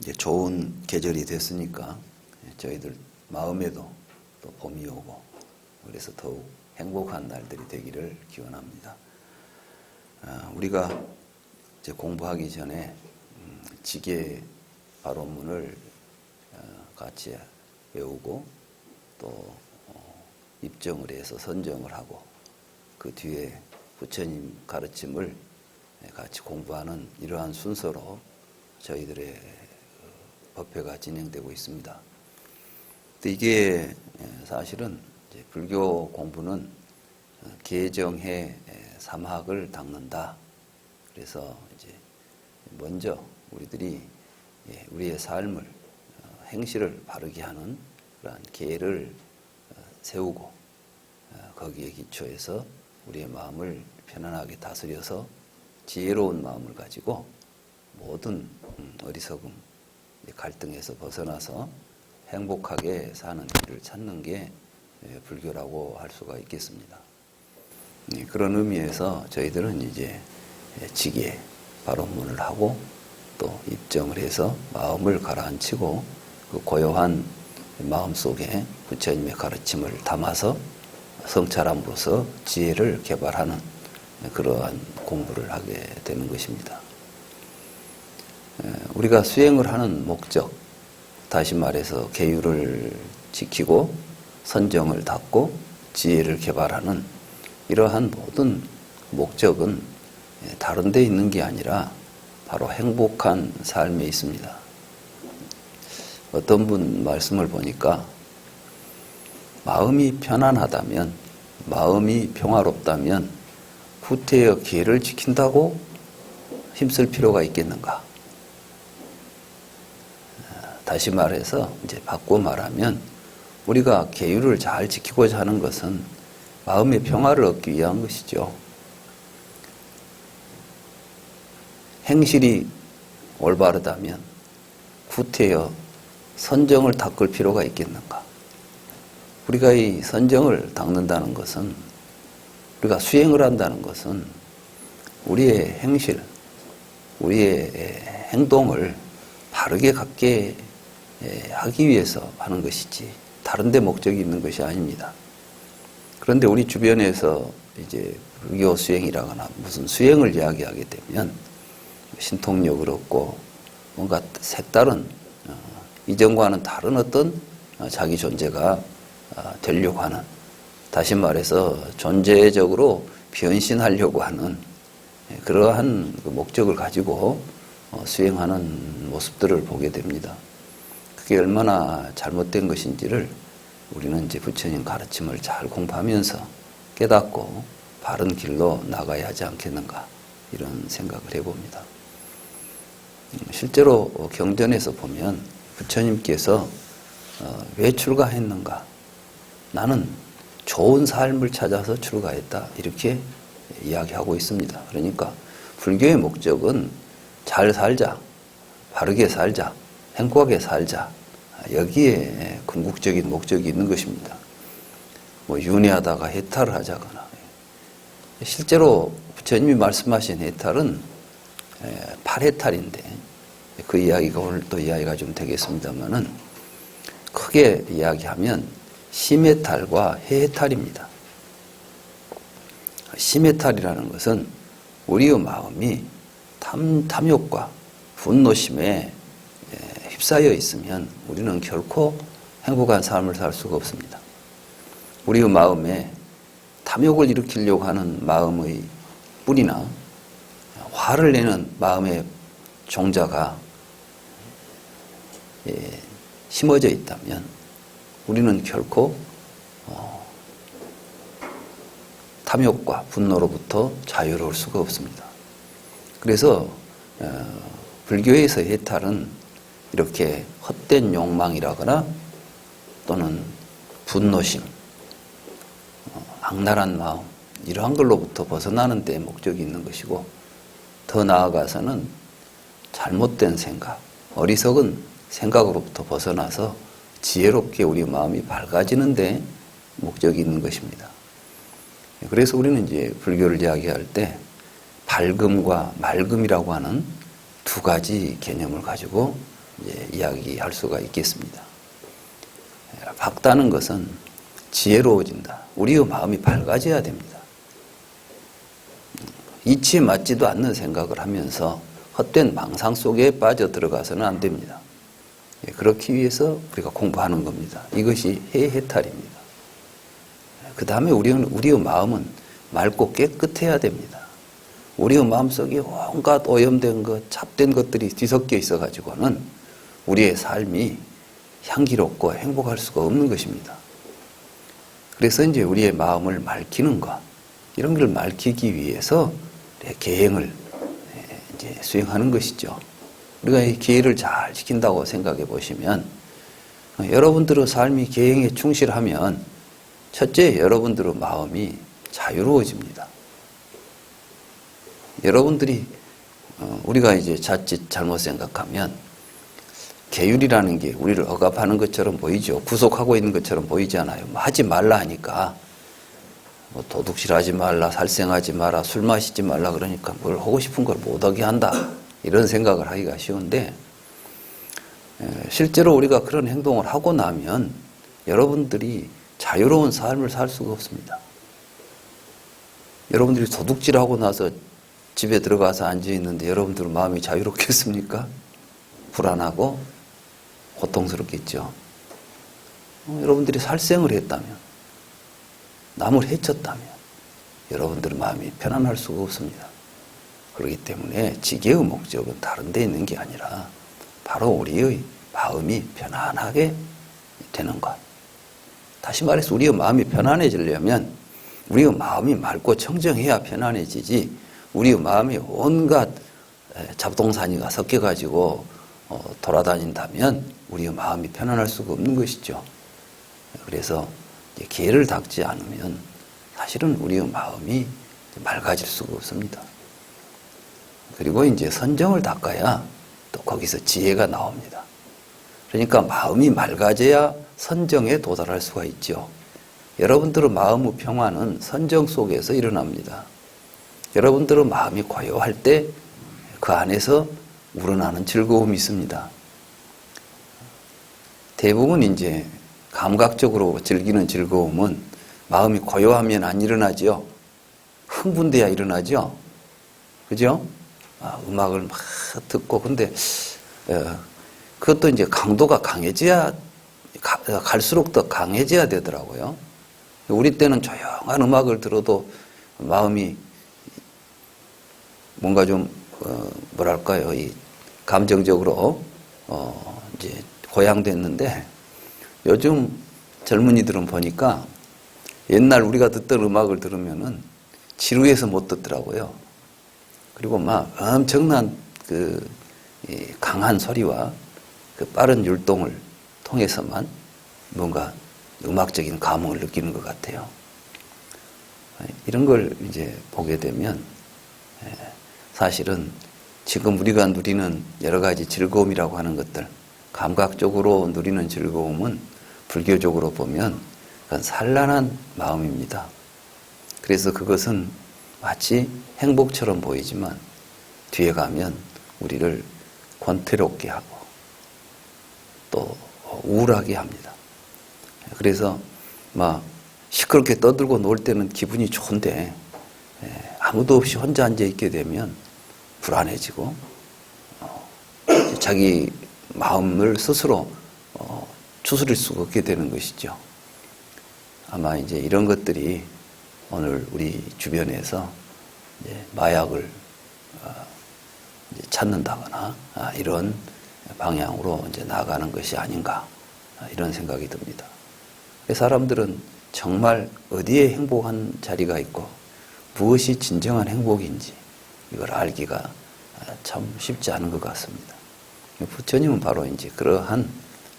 이제 좋은 계절이 됐으니까 저희들 마음에도 또 봄이 오고 그래서 더욱 행복한 날들이 되기를 기원합니다. 우리가 이제 공부하기 전에 지계 발언문을 같이 외우고 또 입정을 해서 선정을 하고 그 뒤에 부처님 가르침을 같이 공부하는 이러한 순서로 저희들의 법회가 진행되고 있습니다. 근데 이게 사실은 이제 불교 공부는 개정해 삼학을 닦는다. 그래서 이제 먼저 우리들이 우리의 삶을 행실을 바르게 하는 그러한 계를 세우고 거기에 기초해서 우리의 마음을 편안하게 다스려서 지혜로운 마음을 가지고 모든 어리석음, 갈등에서 벗어나서 행복하게 사는 길을 찾는 게 불교라고 할 수가 있겠습니다. 그런 의미에서 저희들은 이제 지계 발언문을 하고 또 입정을 해서 마음을 가라앉히고 그 고요한 마음 속에 부처님의 가르침을 담아서 성찰함으로써 지혜를 개발하는 그러한 공부를 하게 되는 것입니다. 우리가 수행을 하는 목적, 다시 말해서 계율을 지키고 선정을 닦고 지혜를 개발하는 이러한 모든 목적은 다른 데 있는 게 아니라 바로 행복한 삶에 있습니다. 어떤 분 말씀을 보니까 마음이 편안하다면, 마음이 평화롭다면 후퇴의 계를 지킨다고 힘쓸 필요가 있겠는가? 다시 말해서 이제 바꿔 말하면 우리가 계율을 잘 지키고자 하는 것은 마음의 평화를 얻기 위한 것이죠. 행실이 올바르다면 후퇴여 선정을 닦을 필요가 있겠는가? 우리가 이 선정을 닦는다는 것은, 우리가 수행을 한다는 것은 우리의 행실, 우리의 행동을 바르게 갖게 하기 위해서 하는 것이지 다른 데 목적이 있는 것이 아닙니다. 그런데 우리 주변에서 이제 불교 수행이라거나 무슨 수행을 이야기하게 되면 신통력을 얻고 뭔가 색다른 이전과는 다른 어떤 자기 존재가 되려고 하는, 다시 말해서 존재적으로 변신하려고 하는 그러한 목적을 가지고 수행하는 모습들을 보게 됩니다. 그게 얼마나 잘못된 것인지를 우리는 이제 부처님 가르침을 잘 공부하면서 깨닫고 바른 길로 나가야 하지 않겠는가, 이런 생각을 해봅니다. 실제로 경전에서 보면 부처님께서 왜 출가했는가? 나는 좋은 삶을 찾아서 출가했다, 이렇게 이야기하고 있습니다. 그러니까 불교의 목적은 잘 살자, 바르게 살자, 행복하게 살자, 여기에 궁극적인 목적이 있는 것입니다. 뭐 윤회하다가 해탈을 하자거나, 실제로 부처님이 말씀하신 해탈은 8해탈인데 그 이야기가 오늘 또 이야기가 좀 되겠습니다만은 크게 이야기하면 심해탈과 해해탈입니다. 심해탈이라는 것은 우리의 마음이 탐욕과 분노심에 휩싸여 있으면 우리는 결코 행복한 삶을 살 수가 없습니다. 우리의 마음에 탐욕을 일으키려고 하는 마음의 뿌리나 화를 내는 마음의 종자가 심어져 있다면 우리는 결코 탐욕과 분노로부터 자유로울 수가 없습니다. 그래서 불교에서 해탈은 이렇게 헛된 욕망이라거나 또는 분노심, 악랄한 마음, 이러한 걸로부터 벗어나는 데 목적이 있는 것이고, 더 나아가서는 잘못된 생각, 어리석은 생각으로부터 벗어나서 지혜롭게 우리 마음이 밝아지는 데 목적이 있는 것입니다. 그래서 우리는 이제 불교를 이야기할 때 밝음과 맑음이라고 하는 두 가지 개념을 가지고 이제 이야기할 수가 있겠습니다. 밝다는 것은 지혜로워진다. 우리의 마음이 밝아져야 됩니다. 이치에 맞지도 않는 생각을 하면서 헛된 망상 속에 빠져 들어가서는 안 됩니다. 그렇기 위해서 우리가 공부하는 겁니다. 이것이 해해탈입니다. 그 다음에 우리의 마음은 맑고 깨끗해야 됩니다. 우리의 마음속에 온갖 오염된 것, 잡된 것들이 뒤섞여 있어가지고는 우리의 삶이 향기롭고 행복할 수가 없는 것입니다. 그래서 이제 우리의 마음을 맑히는 것, 이런 걸 맑히기 위해서 계행을 이제 수행하는 것이죠. 우리가 이 계율을 잘 지킨다고 생각해 보시면, 여러분들의 삶이 계행에 충실하면 첫째, 여러분들의 마음이 자유로워집니다. 여러분들이 우리가 이제 자칫 잘못 생각하면 계율이라는 게 우리를 억압하는 것처럼 보이죠. 구속하고 있는 것처럼 보이잖아요. 뭐 하지 말라 하니까 뭐 도둑질하지 말라, 살생하지 마라, 술 마시지 말라 그러니까 뭘 하고 싶은 걸 못하게 한다. 이런 생각을 하기가 쉬운데, 실제로 우리가 그런 행동을 하고 나면 여러분들이 자유로운 삶을 살 수가 없습니다. 여러분들이 도둑질하고 나서 집에 들어가서 앉아있는데 여러분들은 마음이 자유롭겠습니까? 불안하고 고통스럽겠죠. 여러분들이 살생을 했다면, 남을 해쳤다면 여러분들의 마음이 편안할 수가 없습니다. 그렇기 때문에 지계의 목적은 다른 데 있는 게 아니라 바로 우리의 마음이 편안하게 되는 것. 다시 말해서 우리의 마음이 편안해지려면 우리의 마음이 맑고 청정해야 편안해지지, 우리의 마음이 온갖 잡동사니가 섞여가지고 돌아다닌다면 우리의 마음이 편안할 수가 없는 것이죠. 그래서 기회를 닦지 않으면 사실은 우리의 마음이 맑아질 수가 없습니다. 그리고 이제 선정을 닦아야 또 거기서 지혜가 나옵니다. 그러니까 마음이 맑아져야 선정에 도달할 수가 있죠. 여러분들의 마음의 평화는 선정 속에서 일어납니다. 여러분들의 마음이 고요할 때 그 안에서 우러나는 즐거움이 있습니다. 대부분 이제 감각적으로 즐기는 즐거움은 마음이 고요하면 안 일어나죠. 흥분돼야 일어나죠. 그죠? 음악을 막 듣고, 근데 그것도 이제 강도가 강해져야, 갈수록 더 강해져야 되더라고요. 우리 때는 조용한 음악을 들어도 마음이 뭔가 좀 뭐랄까요, 이 감정적으로 이제 고양됐는데, 요즘 젊은이들은 보니까 옛날 우리가 듣던 음악을 들으면은 지루해서 못 듣더라고요. 그리고 막 엄청난 그 강한 소리와 그 빠른 율동을 통해서만 뭔가 음악적인 감흥을 느끼는 것 같아요. 이런 걸 이제 보게 되면 사실은 지금 우리가 누리는 여러 가지 즐거움이라고 하는 것들, 감각적으로 누리는 즐거움은 불교적으로 보면 그건 산란한 마음입니다. 그래서 그것은 마치 행복처럼 보이지만 뒤에 가면 우리를 권태롭게 하고 또 우울하게 합니다. 그래서 막 시끄럽게 떠들고 놀 때는 기분이 좋은데 아무도 없이 혼자 앉아 있게 되면 불안해지고 자기 마음을 스스로 추스릴 수가 없게 되는 것이죠. 아마 이제 이런 것들이 오늘 우리 주변에서 이제 마약을 이제 찾는다거나 이런 방향으로 이제 나아가는 것이 아닌가, 이런 생각이 듭니다. 사람들은 정말 어디에 행복한 자리가 있고 무엇이 진정한 행복인지 이걸 알기가 참 쉽지 않은 것 같습니다. 부처님은 바로 이제 그러한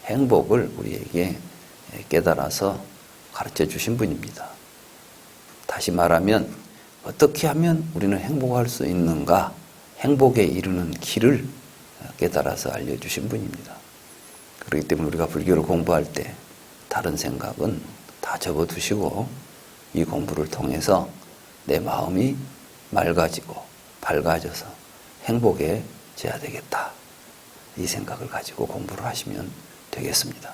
행복을 우리에게 깨달아서 가르쳐 주신 분입니다. 다시 말하면 어떻게 하면 우리는 행복할 수 있는가, 행복에 이르는 길을 깨달아서 알려주신 분입니다. 그렇기 때문에 우리가 불교를 공부할 때 다른 생각은 다 접어두시고 이 공부를 통해서 내 마음이 맑아지고 밝아져서 행복해져야 되겠다. 이 생각을 가지고 공부를 하시면 되겠습니다.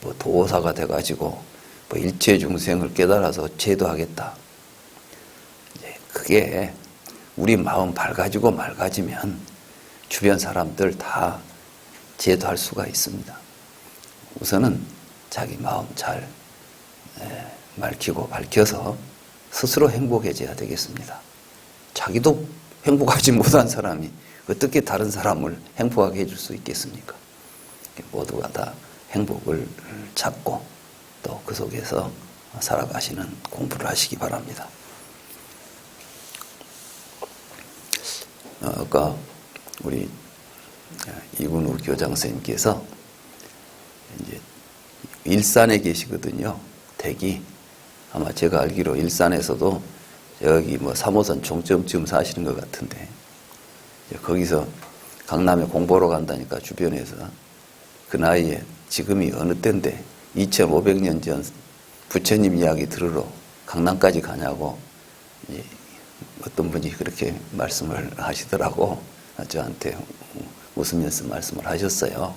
뭐 도사가 돼가지고 뭐 일체 중생을 깨달아서 제도하겠다. 그게 우리 마음 밝아지고 맑아지면 주변 사람들 다 제도할 수가 있습니다. 우선은 자기 마음 잘 맑히고 밝혀서 스스로 행복해져야 되겠습니다. 자기도 행복하지 못한 사람이 어떻게 다른 사람을 행복하게 해줄 수 있겠습니까? 모두가 다 행복을 찾고 또 그 속에서 살아가시는 공부를 하시기 바랍니다. 아까 우리 이근우 교장 선생님께서 이제 일산에 계시거든요. 댁이 아마 제가 알기로 일산에서도 여기 뭐 3호선 종점쯤 사시는 것 같은데 거기서 강남에 공부하러 간다니까 주변에서 그 나이에 지금이 어느 때인데 2500년 전 부처님 이야기 들으러 강남까지 가냐고 어떤 분이 그렇게 말씀을 하시더라고. 저한테 웃으면서 말씀을 하셨어요.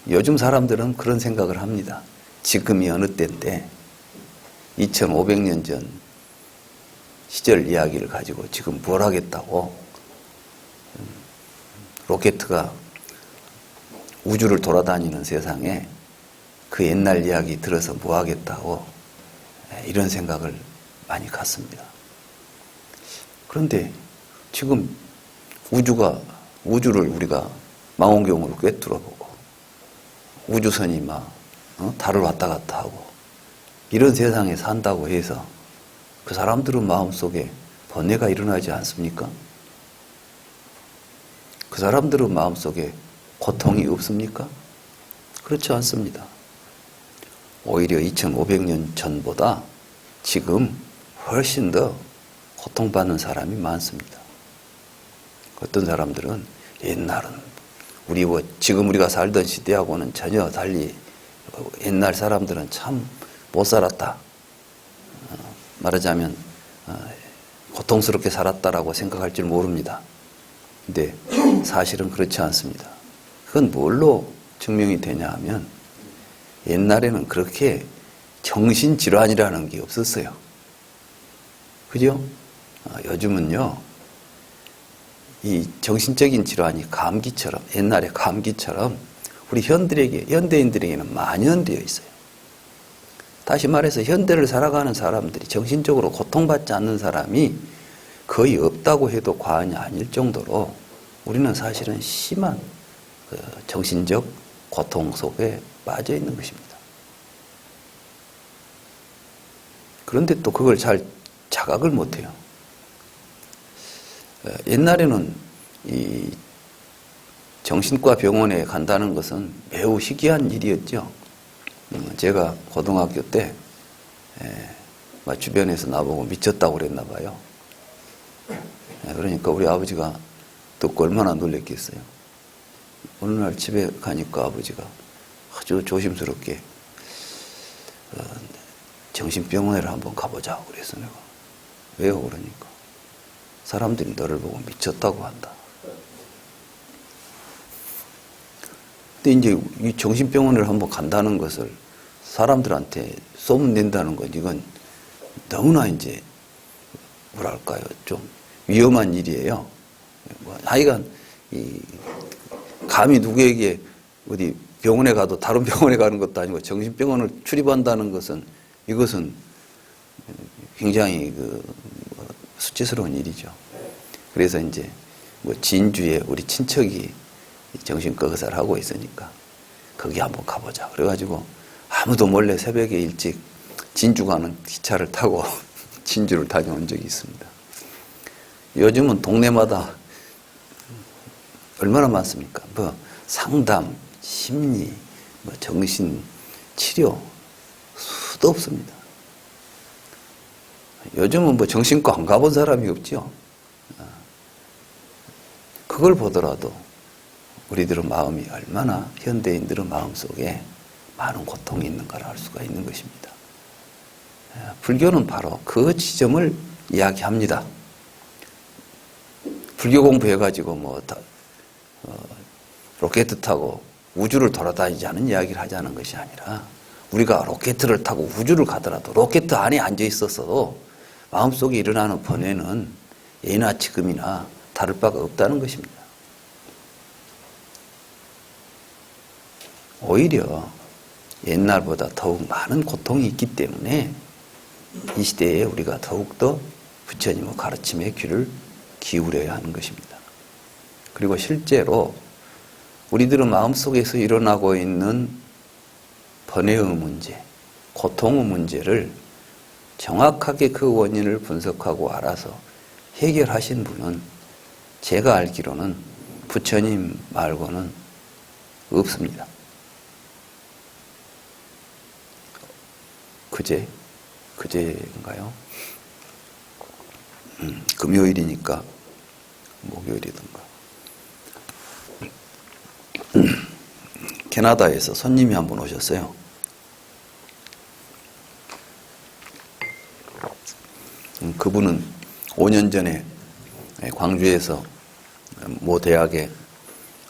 요즘 사람들은 그런 생각을 합니다. 지금이 어느 때인데 2500년 전 시절 이야기를 가지고 지금 뭘 하겠다고. 로켓가 우주를 돌아다니는 세상에 그 옛날 이야기 들어서 뭐 하겠다고 이런 생각을 많이 갖습니다. 그런데 지금 우주를 우리가 망원경으로 꿰뚫어보고 우주선이 막 달을 왔다 갔다 하고 이런 세상에 산다고 해서 그 사람들은 마음속에 번뇌가 일어나지 않습니까? 그 사람들은 마음속에 고통이 없습니까? 그렇지 않습니다. 오히려 2500년 전보다 지금 훨씬 더 고통받는 사람이 많습니다. 어떤 사람들은 옛날은 지금 우리가 살던 시대하고는 전혀 달리 옛날 사람들은 참 못 살았다. 말하자면 고통스럽게 살았다라고 생각할 줄 모릅니다. 근데 사실은 그렇지 않습니다. 그건 뭘로 증명이 되냐 하면 옛날에는 그렇게 정신질환이라는 게 없었어요. 그죠? 요즘은요, 이 정신적인 질환이 감기처럼, 옛날에 감기처럼 우리 현대인들에게는 만연되어 있어요. 다시 말해서 현대를 살아가는 사람들이 정신적으로 고통받지 않는 사람이 거의 없다고 해도 과언이 아닐 정도로 우리는 사실은 심한 정신적 고통 속에 빠져 있는 것입니다. 그런데 또 그걸 잘 자각을 못해요. 옛날에는 이 정신과 병원에 간다는 것은 매우 희귀한 일이었죠. 제가 고등학교 때 주변에서 나보고 미쳤다고 그랬나 봐요. 그러니까 우리 아버지가 듣고 얼마나 놀랬겠어요. 어느 날 집에 가니까 아버지가 아주 조심스럽게 정신병원에 한번 가보자 그랬어. 내가 왜요? 그러니까 사람들이 너를 보고 미쳤다고 한다. 근데 이제 이 정신병원을 한번 간다는 것을 사람들한테 소문낸다는 건 이건 너무나 이제 뭐랄까요, 좀 위험한 일이에요. 하여간 감히 누구에게 어디 병원에 가도 다른 병원에 가는 것도 아니고 정신병원을 출입한다는 것은 이것은 굉장히 수치스러운 일이죠. 그래서 이제 진주에 우리 친척이 정신과 의사를 하고 있으니까 거기 한번 가보자. 그래가지고 아무도 몰래 새벽에 일찍 진주 가는 기차를 타고 진주를 다녀온 적이 있습니다. 요즘은 동네마다 얼마나 많습니까? 상담, 심리, 정신 치료 수도 없습니다. 요즘은 정신과 안 가본 사람이 없죠. 그걸 보더라도 우리들의 마음이 얼마나 현대인들의 마음속에 많은 고통이 있는가를 알 수가 있는 것입니다. 불교는 바로 그 지점을 이야기합니다. 불교 공부해가지고 로켓 타고 우주를 돌아다니자는 이야기를 하자는 것이 아니라 우리가 로켓을 타고 우주를 가더라도 로켓 안에 앉아 있었어도 마음속에 일어나는 번뇌는 예나 지금이나 다를 바가 없다는 것입니다. 오히려 옛날보다 더욱 많은 고통이 있기 때문에 이 시대에 우리가 더욱더 부처님의 가르침에 귀를 기울여야 하는 것입니다. 그리고 실제로 우리들은 마음속에서 일어나고 있는 번뇌의 문제, 고통의 문제를 정확하게 그 원인을 분석하고 알아서 해결하신 분은 제가 알기로는 부처님 말고는 없습니다. 그제인가요? 금요일이니까 목요일이든가. 캐나다에서 손님이 한 분 오셨어요. 그분은 5년 전에 광주에서 모 대학에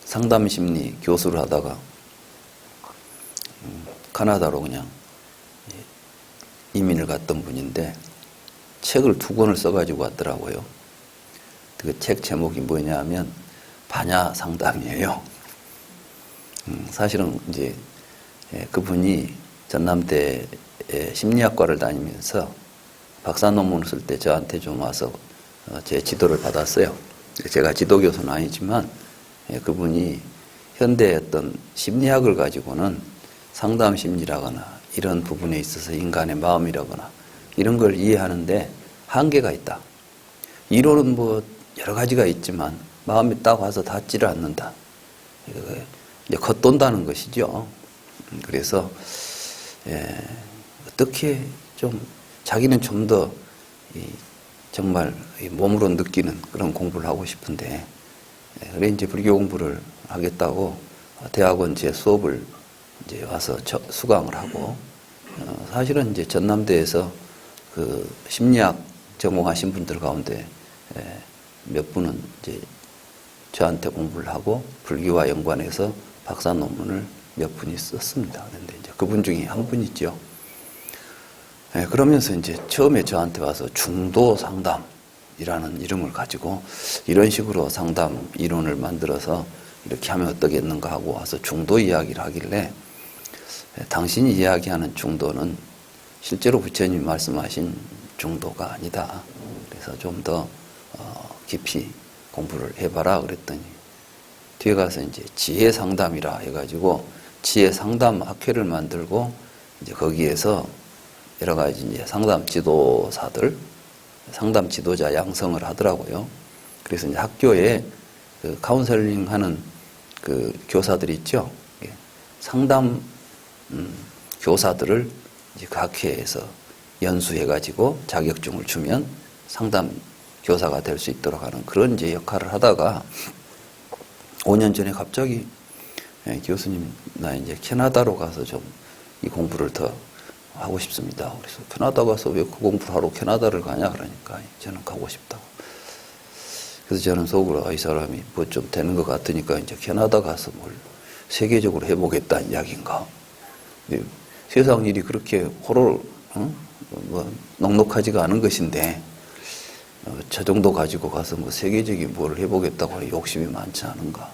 상담심리 교수를 하다가 카나다로 그냥 이민을 갔던 분인데 책을 2권을 써가지고 왔더라고요. 그 책 제목이 뭐냐면 반야 상담이에요. 사실은 이제 그분이 전남대에 심리학과를 다니면서 박사 논문을 쓸 때 저한테 좀 와서 제 지도를 받았어요. 제가 지도 교수는 아니지만 그분이 현대의 어떤 심리학을 가지고는 상담 심리라거나 이런 부분에 있어서 인간의 마음이라거나 이런 걸 이해하는데 한계가 있다. 이론은 여러 가지가 있지만 마음이 딱 와서 닿지를 않는다. 이제 겉돈다는 것이죠. 그래서 어떻게 좀 자기는 좀 더 정말 몸으로 느끼는 그런 공부를 하고 싶은데 그래 이제 불교 공부를 하겠다고 대학원 제 수업을 이제 와서 수강을 하고 사실은 이제 전남대에서 그 심리학 전공하신 분들 가운데 몇 분은 이제 저한테 공부를 하고 불교와 연관해서 박사 논문을 몇 분이 썼습니다. 그런데 이제 그분 중에 한 분이죠. 그러면서 이제 처음에 저한테 와서 중도 상담이라는 이름을 가지고 이런 식으로 상담 이론을 만들어서 이렇게 하면 어떻겠는가 하고 와서 중도 이야기를 하길래 당신이 이야기하는 중도는 실제로 부처님이 말씀하신 중도가 아니다. 그래서 좀 더 깊이 공부를 해봐라 그랬더니 뒤에 가서 이제 지혜 상담이라 해가지고 지혜 상담 학회를 만들고 이제 거기에서 여러 가지 이제 상담 지도사들, 상담 지도자 양성을 하더라고요. 그래서 이제 학교에 그 카운셀링 하는 그 교사들이 있죠. 상담 교사들을 이제 그 학회에서 연수해가지고 자격증을 주면 상담 교사가 될 수 있도록 하는 그런 이제 역할을 하다가 5년 전에 갑자기 교수님 나 이제 캐나다로 가서 좀 이 공부를 더 하고 싶습니다. 그래서 캐나다 가서 왜 그 공부를 하러 캐나다를 가냐 그러니까 저는 가고 싶다고. 그래서 저는 속으로 이 사람이 뭐 좀 되는 것 같으니까 이제 캐나다 가서 뭘 세계적으로 해보겠다는 이야기인가. 세상 일이 그렇게 넉넉하지가 않은 것인데 저 정도 가지고 가서 뭐 세계적인 뭘 해보겠다고 하는 욕심이 많지 않은가.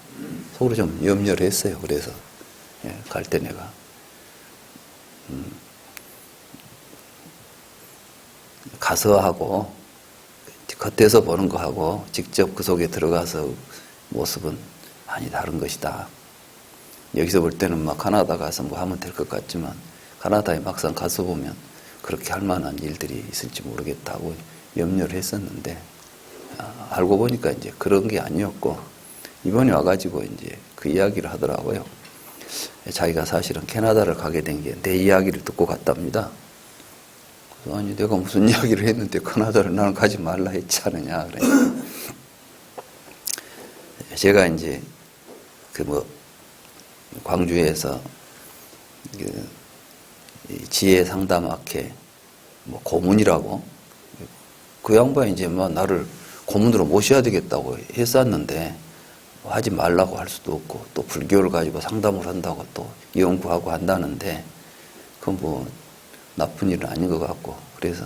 속으로 좀 염려를 했어요. 그래서 갈 때 내가 가서 하고 겉에서 보는 거 하고 직접 그 속에 들어가서 모습은 많이 다른 것이다. 여기서 볼 때는 막 카나다 가서 뭐 하면 될 것 같지만 카나다에 막상 가서 보면 그렇게 할 만한 일들이 있을지 모르겠다고 염려를 했었는데 알고 보니까 이제 그런 게 아니었고 이번에 와가지고 이제 그 이야기를 하더라고요. 자기가 사실은 캐나다를 가게 된 게 내 이야기를 듣고 갔답니다. 아니 내가 무슨 이야기를 했는데 캐나다를 나는 가지 말라 했지 않느냐. 그러니까 제가 이제 광주에서 지혜 상담학회 고문이라고 그 양반이 이제 나를 고문으로 모셔야 되겠다고 했었는데 하지 말라고 할 수도 없고 또 불교를 가지고 상담을 한다고 또 연구하고 한다는데 그건 뭐 나쁜 일은 아닌 것 같고 그래서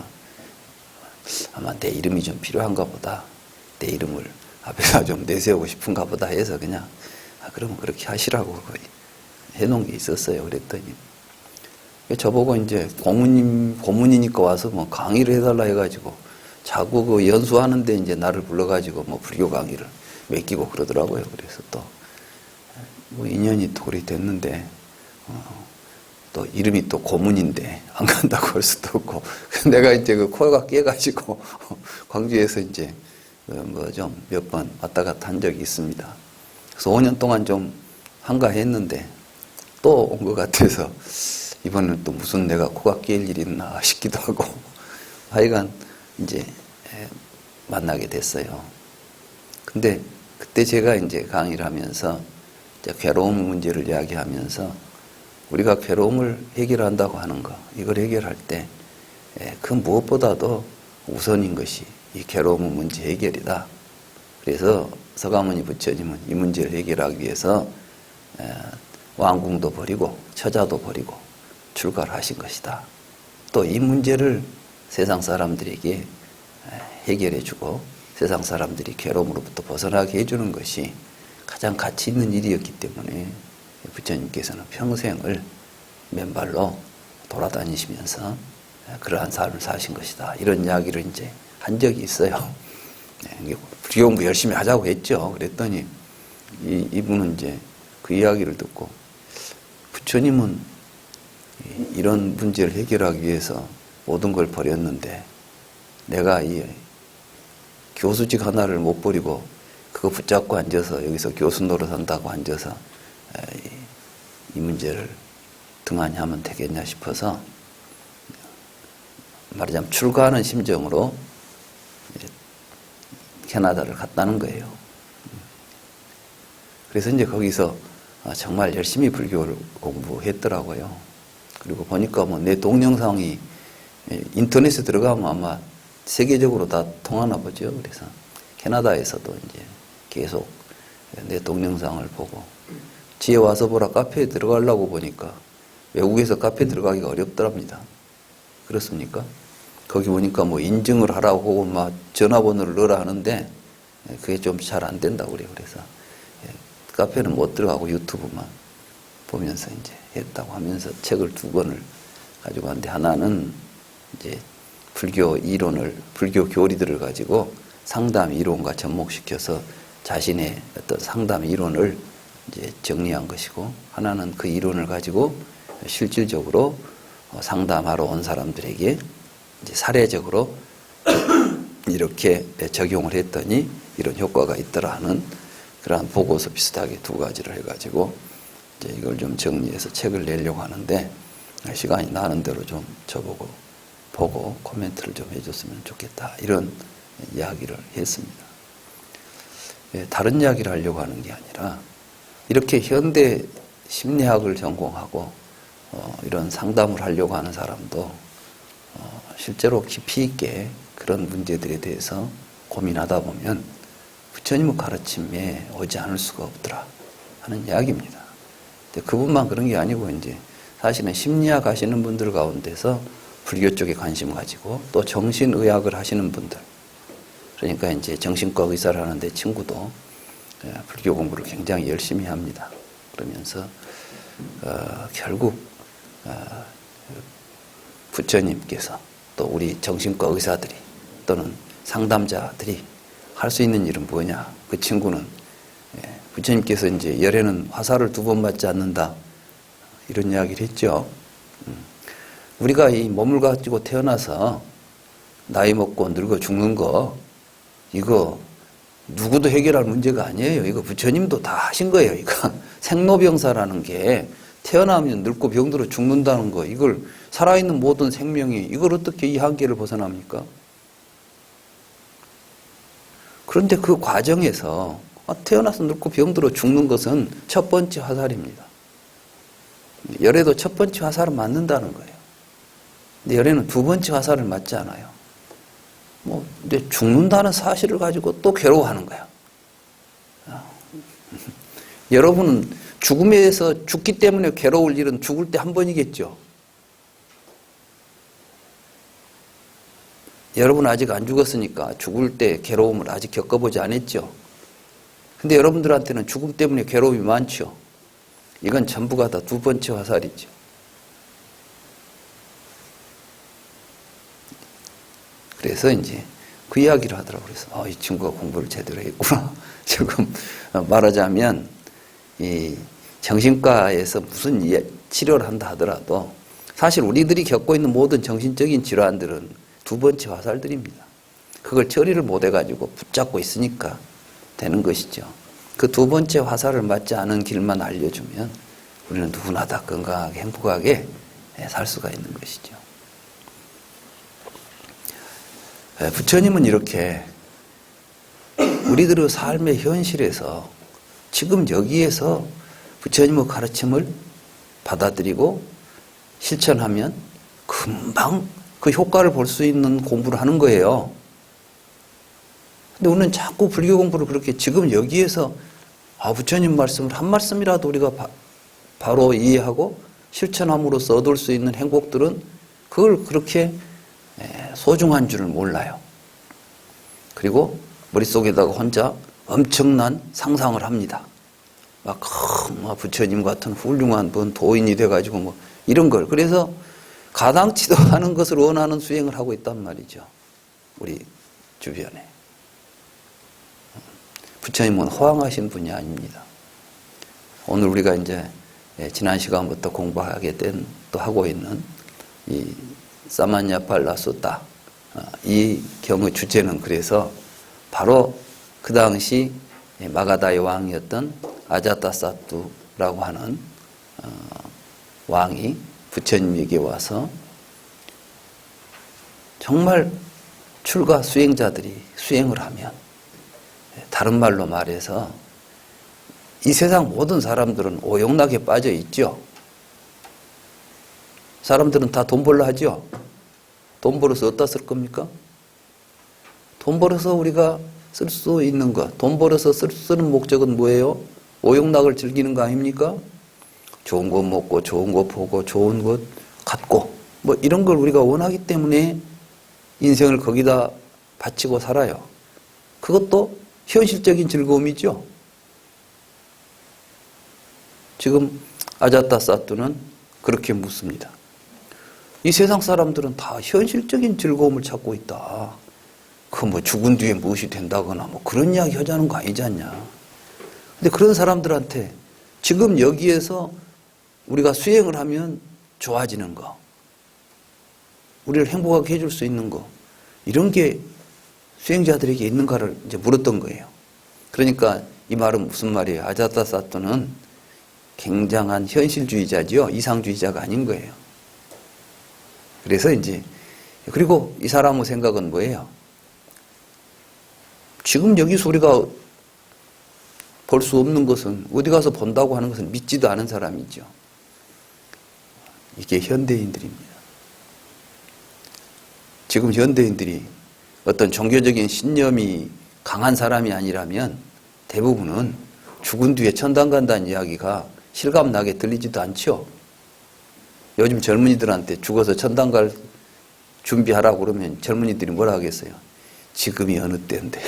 아마 내 이름이 좀 필요한가 보다. 내 이름을 앞에다 좀 내세우고 싶은가 보다 해서 그냥 그러면 그렇게 하시라고 해놓은 게 있었어요. 그랬더니 저보고 이제 고문이니까 와서 뭐 강의를 해달라 해가지고 자꾸 그 연수하는데 이제 나를 불러가지고 뭐 불교 강의를 맡기고 그러더라고요. 그래서 또 뭐 인연이 또 그리 됐는데 또 이름이 또 고문인데 안 간다고 할 수도 없고 내가 이제 그 코가 깨가지고 광주에서 이제 뭐 좀 몇 번 왔다 갔다 한 적이 있습니다. 그래서 5년 동안 좀 한가했는데 또 온 것 같아서 이번엔 또 무슨 내가 코가 깨일 일이 있나 싶기도 하고 하여간 이제 만나게 됐어요. 근데 그때 제가 이제 강의를 하면서 이제 괴로움 문제를 이야기하면서 우리가 괴로움을 해결한다고 하는 거, 이걸 해결할 때 그 무엇보다도 우선인 것이 이 괴로움 문제 해결이다. 그래서 서가모니 부처님은 이 문제를 해결하기 위해서 왕궁도 버리고 처자도 버리고 출가를 하신 것이다. 또 이 문제를 세상 사람들에게 해결해주고 세상 사람들이 괴로움으로부터 벗어나게 해주는 것이 가장 가치 있는 일이었기 때문에 부처님께서는 평생을 맨발로 돌아다니시면서 그러한 삶을 사신 것이다. 이런 이야기를 이제 한 적이 있어요. 불교 공부 열심히 하자고 했죠. 그랬더니 이분은 이제 그 이야기를 듣고 부처님은 이런 문제를 해결하기 위해서 모든 걸 버렸는데 내가 이 교수직 하나를 못 버리고 그거 붙잡고 앉아서 여기서 교수 노릇한다고 앉아서 이 문제를 등한히 하면 되겠냐 싶어서 말하자면 출가하는 심정으로 캐나다를 갔다는 거예요. 그래서 이제 거기서 정말 열심히 불교를 공부했더라고요. 그리고 보니까 뭐 내 동영상이 인터넷에 들어가면 아마 세계적으로 다 통하나 보죠. 그래서 캐나다에서도 이제 계속 내 동영상을 보고 지에 와서 보라 카페에 들어가려고 보니까 외국에서 카페 들어가기가 어렵더랍니다. 그렇습니까? 거기 보니까 뭐 인증을 하라고 막 전화번호를 넣으라 하는데 그게 좀 잘 안 된다고 그래요. 그래서 카페는 못 들어가고 유튜브만 보면서 이제 했다고 하면서 책을 2권을 가지고 왔는데 하나는 이제 불교 이론을, 불교 교리들을 가지고 상담 이론과 접목시켜서 자신의 어떤 상담 이론을 이제 정리한 것이고 하나는 그 이론을 가지고 실질적으로 상담하러 온 사람들에게 이제 사례적으로 이렇게 적용을 했더니 이런 효과가 있더라 하는 그러한 보고서 비슷하게 2가지를 해가지고 이제 이걸 좀 정리해서 책을 내려고 하는데 시간이 나는 대로 좀 저보고 보고 코멘트를 좀 해줬으면 좋겠다 이런 이야기를 했습니다. 다른 이야기를 하려고 하는 게 아니라 이렇게 현대 심리학을 전공하고 이런 상담을 하려고 하는 사람도 실제로 깊이 있게 그런 문제들에 대해서 고민하다 보면 부처님의 가르침에 오지 않을 수가 없더라 하는 이야기입니다. 근데 그분만 그런 게 아니고 이제 사실은 심리학 하시는 분들 가운데서 불교 쪽에 관심 가지고 또 정신의학을 하시는 분들 그러니까 이제 정신과 의사를 하는데 친구도 불교 공부를 굉장히 열심히 합니다. 그러면서 결국 부처님께서 또 우리 정신과 의사들이 또는 상담자들이 할 수 있는 일은 뭐냐? 그 친구는 부처님께서 이제 열에는 화살을 2번 맞지 않는다 이런 이야기를 했죠. 우리가 이 몸을 가지고 태어나서 나이 먹고 늙어 죽는 거 이거 누구도 해결할 문제가 아니에요. 이거 부처님도 다 하신 거예요. 이거 생로병사라는 게 태어나면 늙고 병들어 죽는다는 거 이걸 살아있는 모든 생명이 이걸 어떻게 이 한계를 벗어납니까? 그런데 그 과정에서 태어나서 늙고 병들어 죽는 것은 첫 번째 화살입니다. 열에도 첫 번째 화살은 맞는다는 거예요. 근데 열에는 2번째 화살을 맞지 않아요. 근데 죽는다는 사실을 가지고 또 괴로워하는 거야. 여러분은 죽음에서 죽기 때문에 괴로울 일은 죽을 때 한 번이겠죠. 여러분 아직 안 죽었으니까 죽을 때 괴로움을 아직 겪어보지 않았죠. 근데 여러분들한테는 죽음 때문에 괴로움이 많죠. 이건 전부가 다 두 번째 화살이죠. 그래서 이제 그 이야기를 하더라고요. 그래서 이 친구가 공부를 제대로 했구나. 지금 말하자면 이 정신과에서 무슨 치료를 한다 하더라도 사실 우리들이 겪고 있는 모든 정신적인 질환들은 두 번째 화살들입니다. 그걸 처리를 못 해가지고 붙잡고 있으니까 되는 것이죠. 그 두 번째 화살을 맞지 않은 길만 알려주면 우리는 누구나 다 건강하게 행복하게 살 수가 있는 것이죠. 부처님은 이렇게 우리들의 삶의 현실에서 지금 여기에서 부처님의 가르침을 받아들이고 실천하면 금방 그 효과를 볼 수 있는 공부를 하는 거예요. 근데 우리는 자꾸 불교 공부를 그렇게 지금 여기에서 부처님 말씀을 한 말씀이라도 우리가 바로 이해하고 실천함으로써 얻을 수 있는 행복들은 그걸 그렇게 소중한 줄을 몰라요. 그리고 머릿속에다가 혼자 엄청난 상상을 합니다. 막 부처님 같은 훌륭한 도인이 돼가지고 이런 걸. 그래서 가당치도 않은 것을 원하는 수행을 하고 있단 말이죠. 우리 주변에. 부처님은 호황하신 분이 아닙니다. 오늘 우리가 이제 지난 시간부터 공부하게 된 또 하고 있는 이 사마냐팔라수타 이 경의 주제는 그래서 바로 그 당시 마가다의 왕이었던 아자타사투라고 하는 왕이 부처님에게 와서 정말 출가 수행자들이 수행을 하면 다른 말로 말해서 이 세상 모든 사람들은 오용락에 빠져 있죠. 사람들은 다 돈 벌려 하죠. 돈 벌어서 어디다 쓸 겁니까? 돈 벌어서 우리가 쓸 수 있는 것, 돈 벌어서 쓰는 목적은 뭐예요? 오용락을 즐기는 거 아닙니까? 좋은 거 먹고 좋은 거 보고 좋은 것 갖고 이런 걸 우리가 원하기 때문에 인생을 거기다 바치고 살아요. 그것도 현실적인 즐거움이죠. 지금 아자타사투는 그렇게 묻습니다. 이 세상 사람들은 다 현실적인 즐거움을 찾고 있다. 죽은 뒤에 무엇이 된다거나 그런 이야기 하자는 거 아니지 않냐. 근데 그런 사람들한테 지금 여기에서 우리가 수행을 하면 좋아지는 거, 우리를 행복하게 해줄 수 있는 거, 이런 게 수행자들에게 있는가를 이제 물었던 거예요. 그러니까 이 말은 무슨 말이에요? 아자타사토는 굉장한 현실주의자죠. 이상주의자가 아닌 거예요. 그래서 이제 그리고 이 사람의 생각은 뭐예요? 지금 여기서 우리가 볼 수 없는 것은 어디 가서 본다고 하는 것은 믿지도 않은 사람이죠. 이게 현대인들입니다. 지금 현대인들이 어떤 종교적인 신념이 강한 사람이 아니라면 대부분은 죽은 뒤에 천당 간다는 이야기가 실감나게 들리지도 않죠. 요즘 젊은이들한테 죽어서 천당 갈 준비하라고 그러면 젊은이들이 뭐라 하겠어요? 지금이 어느 때인데.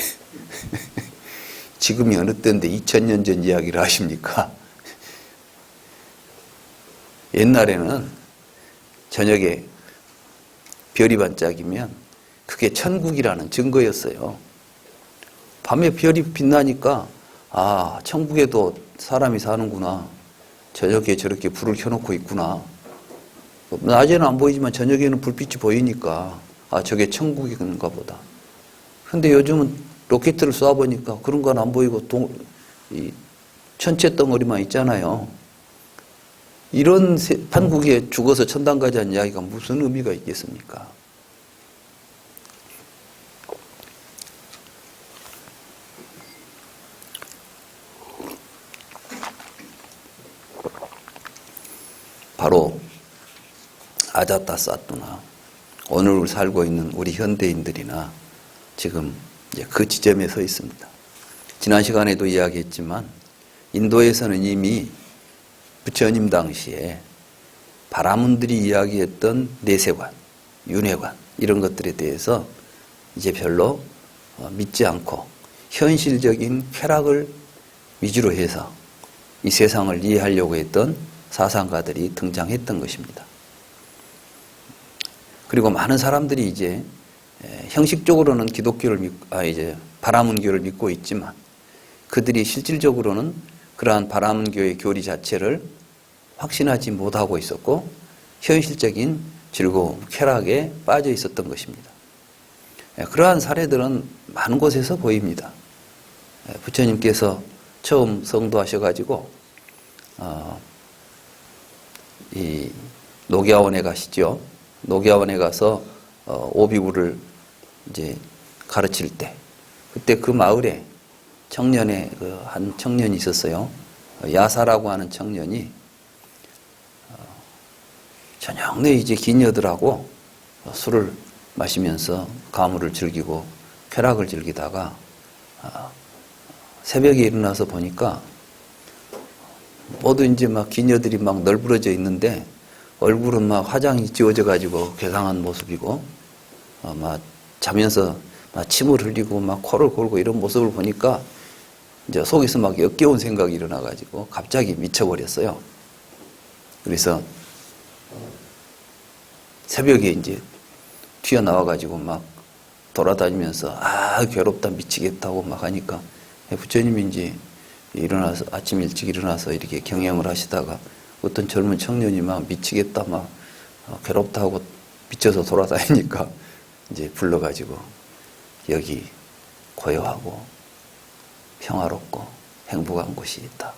지금이 어느 때인데 2000년 전 이야기를 하십니까? 옛날에는 저녁에 별이 반짝이면 그게 천국이라는 증거였어요. 밤에 별이 빛나니까 천국에도 사람이 사는구나. 저녁에 저렇게 불을 켜놓고 있구나. 낮에는 안 보이지만 저녁에는 불빛이 보이니까 저게 천국인가 보다. 근데 요즘은 로켓을 쏴보니까 그런 건 안 보이고 이 천체 덩어리만 있잖아요. 이런 판국에 죽어서 천당 가자는 이야기가 무슨 의미가 있겠습니까? 바로 아자타사투나 오늘 살고 있는 우리 현대인들이나 지금 이제 그 지점에 서 있습니다. 지난 시간에도 이야기했지만 인도에서는 이미 부처님 당시에 바라문들이 이야기했던 내세관, 윤회관 이런 것들에 대해서 이제 별로 믿지 않고 현실적인 쾌락을 위주로 해서 이 세상을 이해하려고 했던 사상가들이 등장했던 것입니다. 그리고 많은 사람들이 이제 형식적으로는 기독교를 이제 바라문교를 믿고 있지만 그들이 실질적으로는 그러한 바라문교의 교리 자체를 확신하지 못하고 있었고 현실적인 즐거움, 쾌락에 빠져 있었던 것입니다. 그러한 사례들은 많은 곳에서 보입니다. 부처님께서 처음 성도하셔가지고 이 녹야원에 가시죠. 녹야원에 가서 오비구를 이제 가르칠 때 그때 그 마을에 청년의 한 청년이 있었어요. 야사라고 하는 청년이 저녁 내 이제 기녀들하고 술을 마시면서 가물을 즐기고 쾌락을 즐기다가 새벽에 일어나서 보니까 모두 이제 막 기녀들이 막 널브러져 있는데 얼굴은 막 화장이 지워져 가지고 괴상한 모습이고 막 자면서 막 침을 흘리고 막 코를 골고 이런 모습을 보니까 이제 속에서 막 역겨운 생각이 일어나 가지고 갑자기 미쳐버렸어요. 그래서 새벽에 이제 튀어나와 가지고 막 돌아다니면서 괴롭다 미치겠다고 막 하니까 부처님이 이제 일어나서 아침 일찍 일어나서 이렇게 경영을 하시다가 어떤 젊은 청년이 막 미치겠다 막 괴롭다 하고 미쳐서 돌아다니니까 이제 불러가지고 여기 고요하고 평화롭고 행복한 곳이 있다.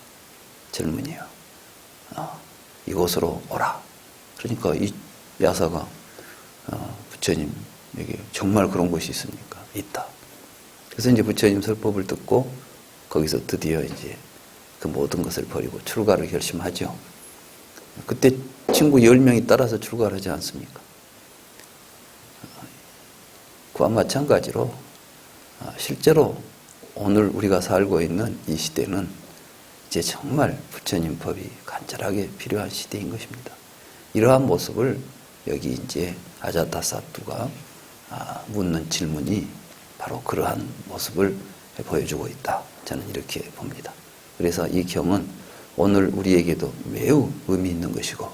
젊은이여, 이곳으로 오라. 그러니까 이 야사가 부처님 여기 정말 그런 곳이 있습니까? 있다. 그래서 이제 부처님 설법을 듣고 거기서 드디어 이제 그 모든 것을 버리고 출가를 결심하죠. 그때 친구 10명이 따라서 출가를 하지 않습니까? 그와 마찬가지로 실제로 오늘 우리가 살고 있는 이 시대는 이제 정말 부처님 법이 간절하게 필요한 시대인 것입니다. 이러한 모습을 여기 이제 아자타사투가 묻는 질문이 바로 그러한 모습을 보여주고 있다. 저는 이렇게 봅니다. 그래서 이 경은 오늘 우리에게도 매우 의미 있는 것이고,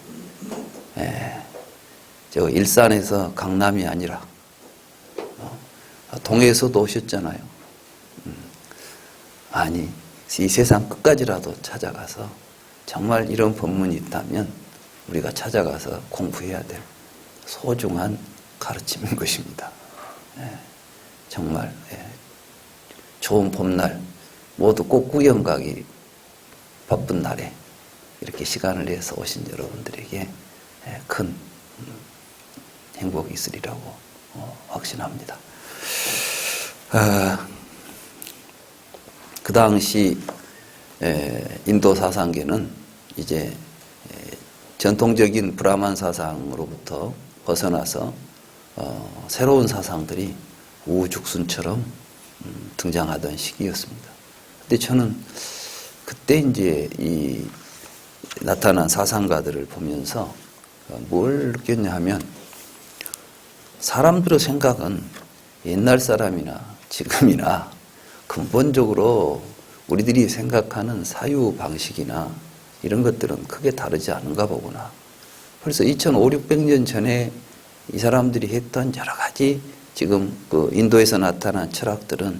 저 일산에서 강남이 아니라 동해에서도 오셨잖아요. 아니, 이 세상 끝까지라도 찾아가서 정말 이런 법문이 있다면 우리가 찾아가서 공부해야 될 소중한 가르침인 것입니다. 정말 좋은 봄날 모두 꼭 구경 가기 바쁜 날에 이렇게 시간을 내서 오신 여러분들에게 큰 행복이 있으리라고 확신합니다. 그 당시 인도 사상계는 이제 전통적인 브라만 사상으로부터 벗어나서 새로운 사상들이 우후죽순처럼 등장하던 시기였습니다. 근데 저는 그때 이제 이 나타난 사상가들을 보면서 뭘 느꼈냐 하면 사람들의 생각은 옛날 사람이나 지금이나 근본적으로 우리들이 생각하는 사유 방식이나 이런 것들은 크게 다르지 않은가 보구나. 벌써 2500, 600년 전에 이 사람들이 했던 여러 가지 지금 그 인도에서 나타난 철학들은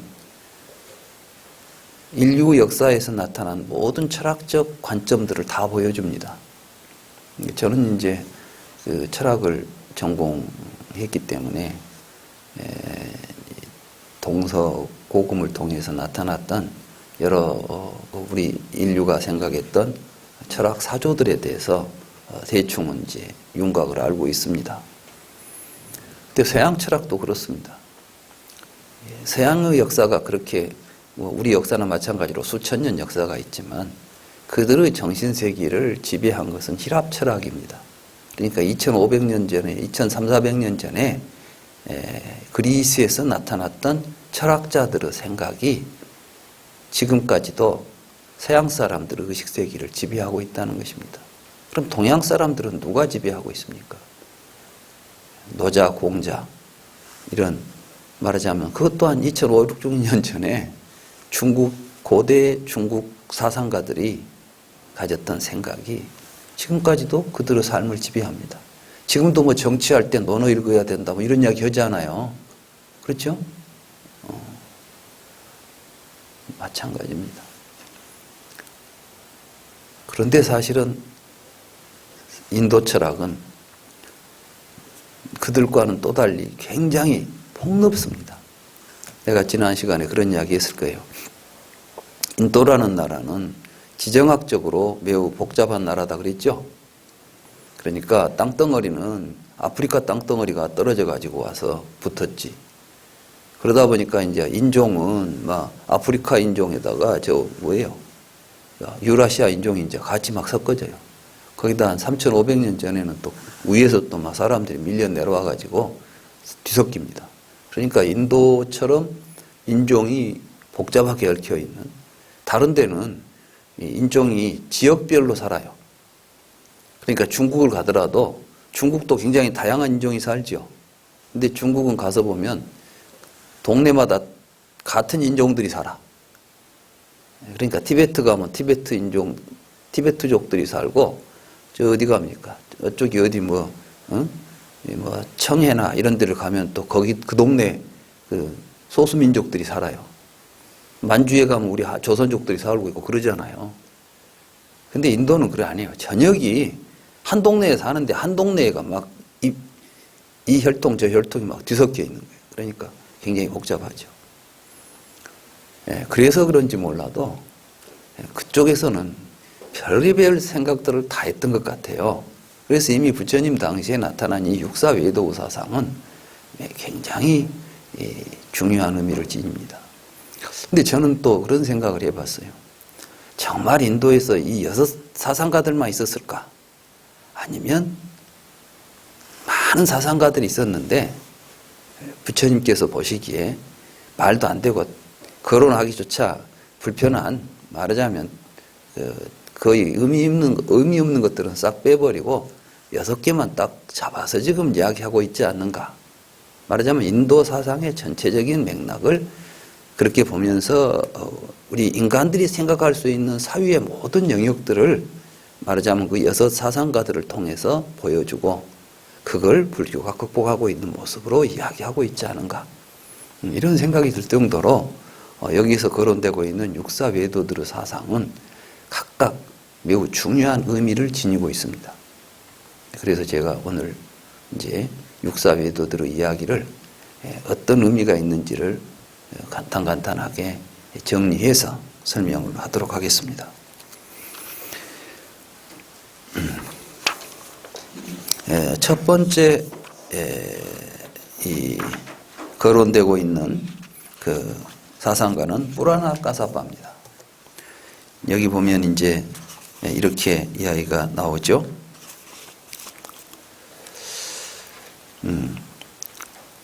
인류 역사에서 나타난 모든 철학적 관점들을 다 보여줍니다. 저는 이제 그 철학을 전공했기 때문에 동서고금을 통해서 나타났던 여러 우리 인류가 생각했던 철학 사조들에 대해서 대충은 이제 윤곽을 알고 있습니다. 근데 서양 철학도 그렇습니다. 서양의 역사가 그렇게 우리 역사나 마찬가지로 수천 년 역사가 있지만 그들의 정신세계를 지배한 것은 힐랍 철학입니다. 그러니까 2500년 전에 2300, 400년 전에 그리스에서 나타났던 철학자들의 생각이 지금까지도 서양 사람들의 의식세계를 지배하고 있다는 것입니다. 그럼 동양 사람들은 누가 지배하고 있습니까? 노자, 공자 이런 말하자면 그것 또한 2500년 전에 고대 중국 사상가들이 가졌던 생각이 지금까지도 그들의 삶을 지배합니다. 지금도 뭐 정치할 때 논어 읽어야 된다 뭐 이런 이야기 하잖아요. 그렇죠? 마찬가지입니다. 그런데 사실은 인도 철학은 그들과는 또 달리 굉장히 폭넓습니다. 내가 지난 시간에 그런 이야기 했을 거예요. 인도라는 나라는 지정학적으로 매우 복잡한 나라다 그랬죠. 그러니까 땅덩어리는 아프리카 땅덩어리가 떨어져 가지고 와서 붙었지. 그러다 보니까 이제 인종은 막 아프리카 인종에다가 유라시아 인종이 이제 같이 막 섞어져요. 거기다 한 3,500년 전에는 또 위에서 또 막 사람들이 밀려 내려와 가지고 뒤섞입니다. 그러니까 인도처럼 인종이 복잡하게 얽혀 있는 다른 데는 인종이 지역별로 살아요. 그러니까 중국을 가더라도 중국도 굉장히 다양한 인종이 살죠. 근데 중국은 가서 보면 동네마다 같은 인종들이 살아. 그러니까 티베트 가면 티베트족들이 살고, 저 어디 갑니까? 저쪽이 어디 청해나 이런 데를 가면 또 거기 그 동네 그 소수민족들이 살아요. 만주에 가면 우리 조선족들이 살고 있고 그러잖아요. 근데 인도는 그래 아니에요. 전역이 한 동네에 사는데 한 동네가 막 이 혈통 저 혈통이 막 뒤섞여 있는 거예요. 그러니까 굉장히 복잡하죠. 그래서 그런지 몰라도 그쪽에서는 별의별 생각들을 다 했던 것 같아요. 그래서 이미 부처님 당시에 나타난 이 육사외도 사상은 굉장히 중요한 의미를 지닙니다. 근데 저는 또 그런 생각을 해봤어요. 정말 인도에서 이 6 사상가들만 있었을까? 아니면 많은 사상가들이 있었는데 부처님께서 보시기에 말도 안 되고 거론하기조차 불편한, 말하자면 거의 의미 없는 것들은 싹 빼버리고 6개만 딱 잡아서 지금 이야기하고 있지 않는가. 말하자면 인도 사상의 전체적인 맥락을 그렇게 보면서 우리 인간들이 생각할 수 있는 사유의 모든 영역들을 말하자면 그 6 사상가들을 통해서 보여주고 그걸 불교가 극복하고 있는 모습으로 이야기하고 있지 않은가. 이런 생각이 들 정도로 여기서 거론되고 있는 육사외도들의 사상은 각각 매우 중요한 의미를 지니고 있습니다. 그래서 제가 오늘 이제 육사외도들의 이야기를 어떤 의미가 있는지를 간단하게 정리해서 설명을 하도록 하겠습니다. 첫 번째 이 거론되고 있는 그 사상가는 뿌라나 까사바입니다. 여기 보면 이제 이렇게 이야기가 나오죠.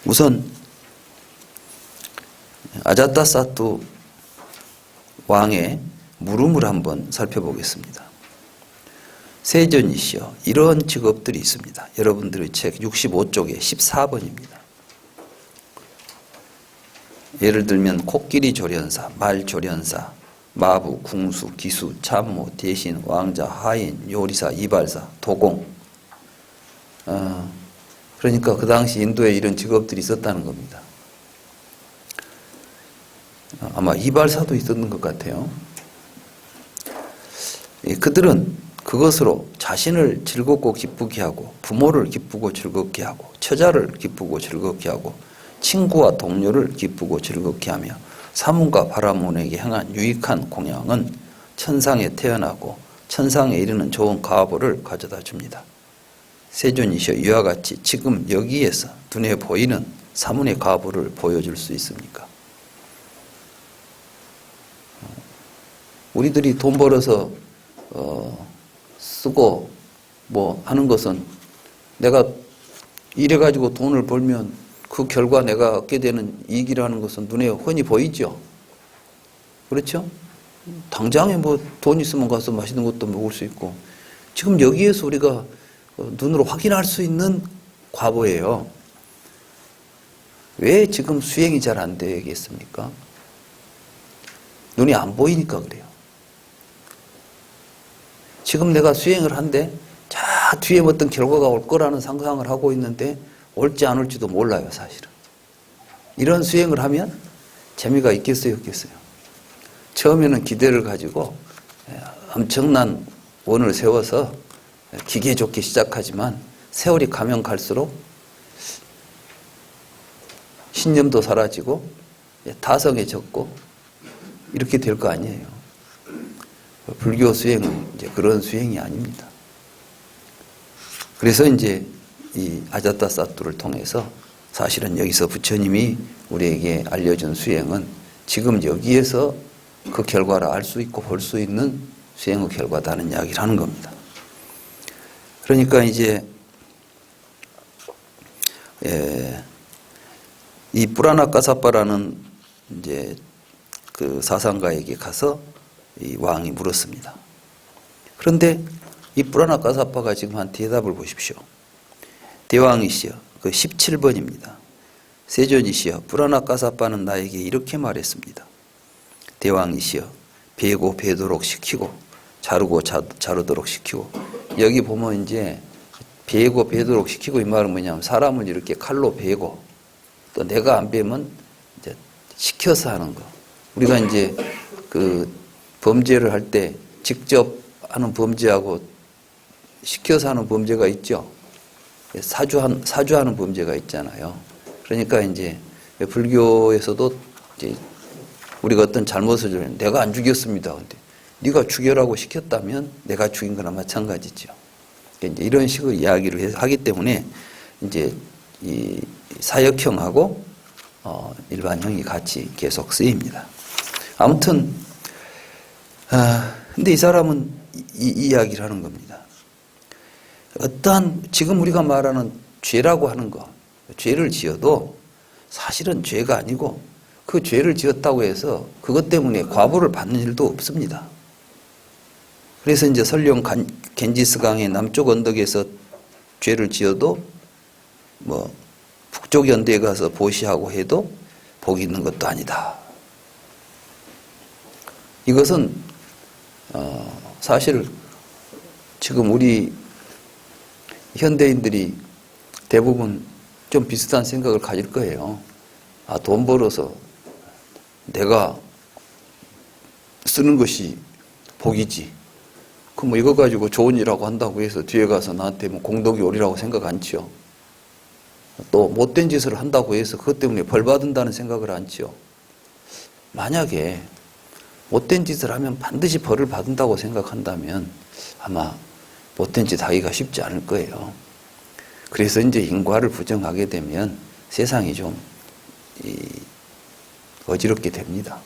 우선 아자타사투 왕의 물음을 한번 살펴보겠습니다. 세존이시여, 이런 직업들이 있습니다. 여러분들의 책 65쪽에 14번입니다. 예를 들면 코끼리 조련사, 말 조련사, 마부, 궁수, 기수, 참모, 대신, 왕자, 하인, 요리사, 이발사, 도공. 그러니까 그 당시 인도에 이런 직업들이 있었다는 겁니다. 아마 이발사도 있었던 것 같아요. 그들은 그것으로 자신을 즐겁고 기쁘게 하고, 부모를 기쁘고 즐겁게 하고, 처자를 기쁘고 즐겁게 하고, 친구와 동료를 기쁘고 즐겁게 하며 사문과 바라문에게 행한 유익한 공양은 천상에 태어나고 천상에 이르는 좋은 가보를 가져다 줍니다. 세존이시여, 이와 같이 지금 여기에서 눈에 보이는 사문의 가보를 보여줄 수 있습니까? 우리들이 돈 벌어서 쓰고 뭐 하는 것은 내가 일해가지고 돈을 벌면 그 결과 내가 얻게 되는 이익이라는 것은 눈에 훤히 보이죠. 그렇죠? 당장에 뭐 돈 있으면 가서 맛있는 것도 먹을 수 있고, 지금 여기에서 우리가 눈으로 확인할 수 있는 과보예요. 왜 지금 수행이 잘 안 되겠습니까? 눈이 안 보이니까 그래요. 지금 내가 수행을 한데 자 뒤에 어떤 결과가 올 거라는 상상을 하고 있는데 올지 안 올지도 몰라요, 사실은. 이런 수행을 하면 재미가 있겠어요, 없겠어요? 처음에는 기대를 가지고 엄청난 원을 세워서 기계 좋게 시작하지만 세월이 가면 갈수록 신념도 사라지고 다성해졌고 이렇게 될 거 아니에요. 불교 수행은 이제 그런 수행이 아닙니다. 그래서 이제 이 아자타 사투를 통해서 사실은 여기서 부처님이 우리에게 알려준 수행은 지금 여기에서 그 결과를 알 수 있고 볼 수 있는 수행의 결과다는 이야기를 하는 겁니다. 그러니까 이제 이 뿌라나 까사빠라는 이제 그 사상가에게 가서 이 왕이 물었습니다. 그런데 이 뿌라나 까사빠가 지금 한 대답을 보십시오. 대왕이시여, 그 17번입니다. 세존이시여, 뿌라나 까사빠는 나에게 이렇게 말했습니다. 대왕이시여, 베고 베도록 시키고 자르고 자르도록 시키고. 여기 보면 이제 베고 베도록 시키고 이 말은 뭐냐면 사람을 이렇게 칼로 베고 또 내가 안 베면 이제 시켜서 하는 거. 우리가 이제 그 범죄를 할 때 직접 하는 범죄하고 시켜서 하는 범죄가 있죠. 사주하는 범죄가 있잖아요. 그러니까 이제 불교에서도 이제 우리가 어떤 잘못을 저지르면 내가 안 죽였습니다. 근데 네가 죽여라고 시켰다면 내가 죽인 거나 마찬가지죠. 이제 이런 식의 이야기를 하기 때문에 이제 이 사역형하고 일반형이 같이 계속 쓰입니다. 아무튼 근데 이 사람은 이 이야기를 하는 겁니다. 어떠한 지금 우리가 말하는 죄라고 하는 거, 죄를 지어도 사실은 죄가 아니고 그 죄를 지었다고 해서 그것 때문에 과보를 받는 일도 없습니다. 그래서 이제 설령 겐지스강의 남쪽 언덕에서 죄를 지어도 뭐 북쪽 연대에 가서 보시하고 해도 복이 있는 것도 아니다. 이것은 사실 지금 우리 현대인들이 대부분 좀 비슷한 생각을 가질 거예요. 아, 돈 벌어서 내가 쓰는 것이 복이지. 그럼 뭐 이거 가지고 좋은 일하고 한다고 해서 뒤에 가서 나한테 뭐 공덕이 오리라고 생각 안 치요. 또 못된 짓을 한다고 해서 그것 때문에 벌 받는다는 생각을 안 치요. 만약에 못된 짓을 하면 반드시 벌을 받는다고 생각한다면 아마 못된 짓 하기가 쉽지 않을 거예요. 그래서 이제 인과를 부정하게 되면 세상이 좀 어지럽게 됩니다.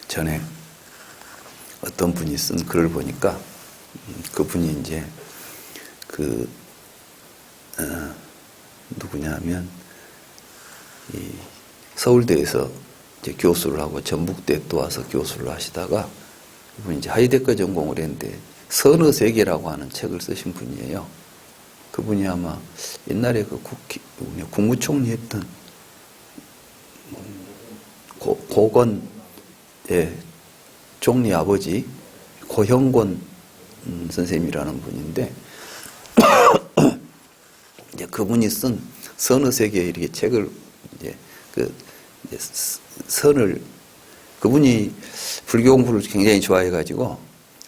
전에 어떤 분이 쓴 글을 보니까 그분이 이제 누구냐면 이 서울대에서 이제 교수를 하고 전북대 또 와서 교수를 하시다가 이분이 이제 하이데거 전공을 했는데 선의 세계라고 하는 책을 쓰신 분이에요. 그분이 아마 옛날에 그 국무총리 했던 고건의 총리 아버지 고형곤 선생님이라는 분인데 이제 그분이 쓴 선의 세계 이렇게 책을 이제 선을 그분이 불교 공부를 굉장히 좋아해가지고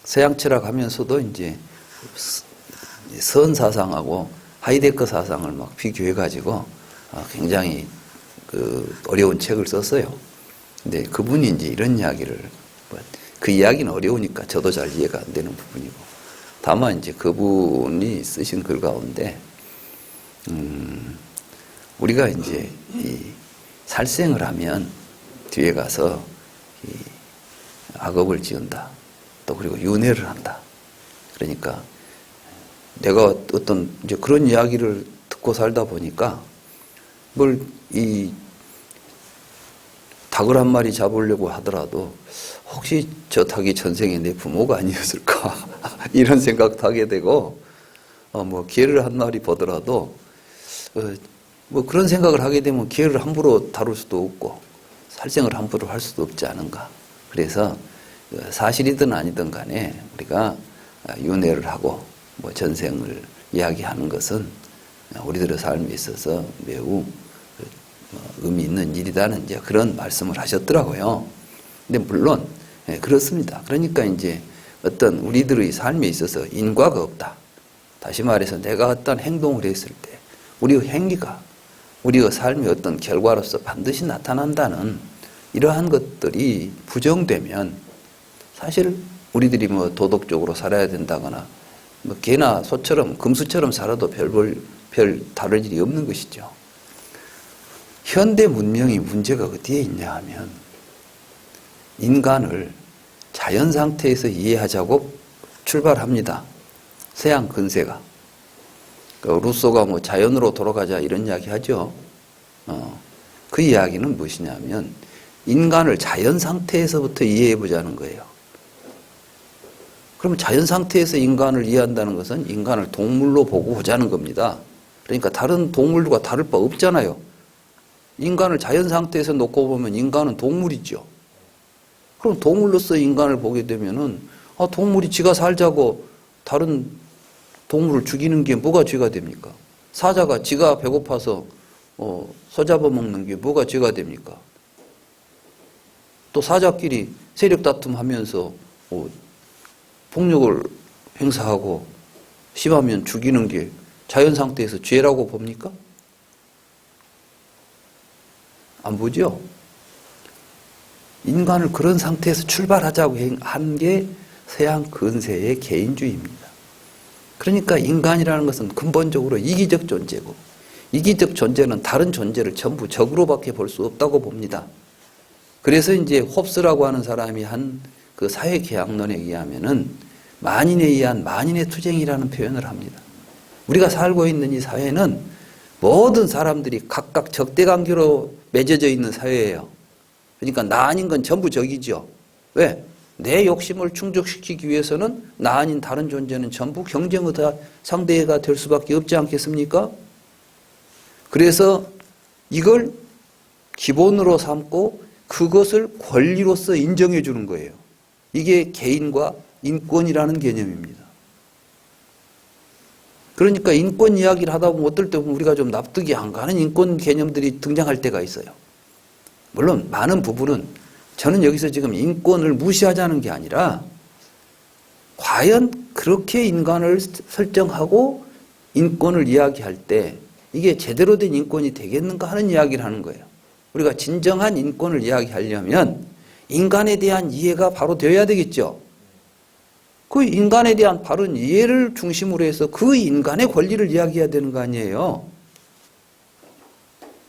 서양 철학 하면서도 이제 선 사상하고 하이데거 사상을 막 비교해가지고 굉장히 어려운 책을 썼어요. 근데 그분이 이제 이런 이야기를 그 이야기는 어려우니까 저도 잘 이해가 안 되는 부분이고 다만 이제 그분이 쓰신 글 가운데 우리가 이제 이 살생을 하면 뒤에 가서 이 악업을 지은다. 또 그리고 윤회를 한다. 그러니까 내가 어떤 이제 그런 이야기를 듣고 살다 보니까 이 닭을 한 마리 잡으려고 하더라도 혹시 저 닭이 전생에 내 부모가 아니었을까 이런 생각도 하게 되고 뭐 개를 한 마리 보더라도 뭐 그런 생각을 하게 되면 개를 함부로 다룰 수도 없고 살생을 함부로 할 수도 없지 않은가. 그래서 사실이든 아니든 간에 우리가 윤회를 하고 뭐 전생을 이야기하는 것은 우리들의 삶에 있어서 매우 의미 있는 일이라는 이제 그런 말씀을 하셨더라고요. 근데 물론 그렇습니다. 그러니까 이제 어떤 우리들의 삶에 있어서 인과가 없다. 다시 말해서 내가 어떤 행동을 했을 때 우리의 행위가 우리의 삶의 어떤 결과로서 반드시 나타난다는 이러한 것들이 부정되면 사실 우리들이 뭐 도덕적으로 살아야 된다거나 뭐 개나 소처럼 금수처럼 살아도 별 다를 일이 없는 것이죠. 현대 문명의 문제가 어디에 있냐 하면 인간을 자연 상태에서 이해하자고 출발합니다. 서양 근세가. 루소가 뭐 자연으로 돌아가자 이런 이야기 하죠. 그 이야기는 무엇이냐면 인간을 자연 상태에서부터 이해해 보자는 거예요. 그러면 자연 상태에서 인간을 이해한다는 것은 인간을 동물로 보고 보자는 겁니다. 그러니까 다른 동물과 다를 바 없잖아요. 인간을 자연 상태에서 놓고 보면 인간은 동물이죠. 그럼 동물로서 인간을 보게 되면은 동물이 지가 살자고 다른 동물을 죽이는 게 뭐가 죄가 됩니까? 사자가 지가 배고파서 소 잡아먹는 게 뭐가 죄가 됩니까? 또 사자끼리 세력 다툼하면서 폭력을 행사하고 심하면 죽이는 게 자연 상태에서 죄라고 봅니까? 안 보죠? 인간을 그런 상태에서 출발하자고 한 게 서양 근세의 개인주의입니다. 그러니까 인간이라는 것은 근본적으로 이기적 존재고 이기적 존재는 다른 존재를 전부 적으로밖에 볼 수 없다고 봅니다. 그래서 이제 홉스라고 하는 사람이 한 그 사회계약론에 의하면은 만인에 의한 만인의 투쟁이라는 표현을 합니다. 우리가 살고 있는 이 사회는 모든 사람들이 각각 적대관계로 맺어져 있는 사회예요. 그러니까 나 아닌 건 전부 적이죠. 왜? 내 욕심을 충족시키기 위해서는 나 아닌 다른 존재는 전부 경쟁의 상대가 될 수밖에 없지 않겠습니까? 그래서 이걸 기본으로 삼고 그것을 권리로서 인정해 주는 거예요. 이게 개인과 인권이라는 개념입니다. 그러니까 인권 이야기를 하다 보면 어떨 때 보면 우리가 좀 납득이 안 가는 인권 개념들이 등장할 때가 있어요. 물론 많은 부분은 저는 여기서 지금 인권을 무시하자는 게 아니라 과연 그렇게 인간을 설정하고 인권을 이야기할 때 이게 제대로 된 인권이 되겠는가 하는 이야기를 하는 거예요. 우리가 진정한 인권을 이야기하려면 인간에 대한 이해가 바로 되어야 되겠죠. 그 인간에 대한 바른 이해를 중심으로 해서 그 인간의 권리를 이야기해야 되는 거 아니에요.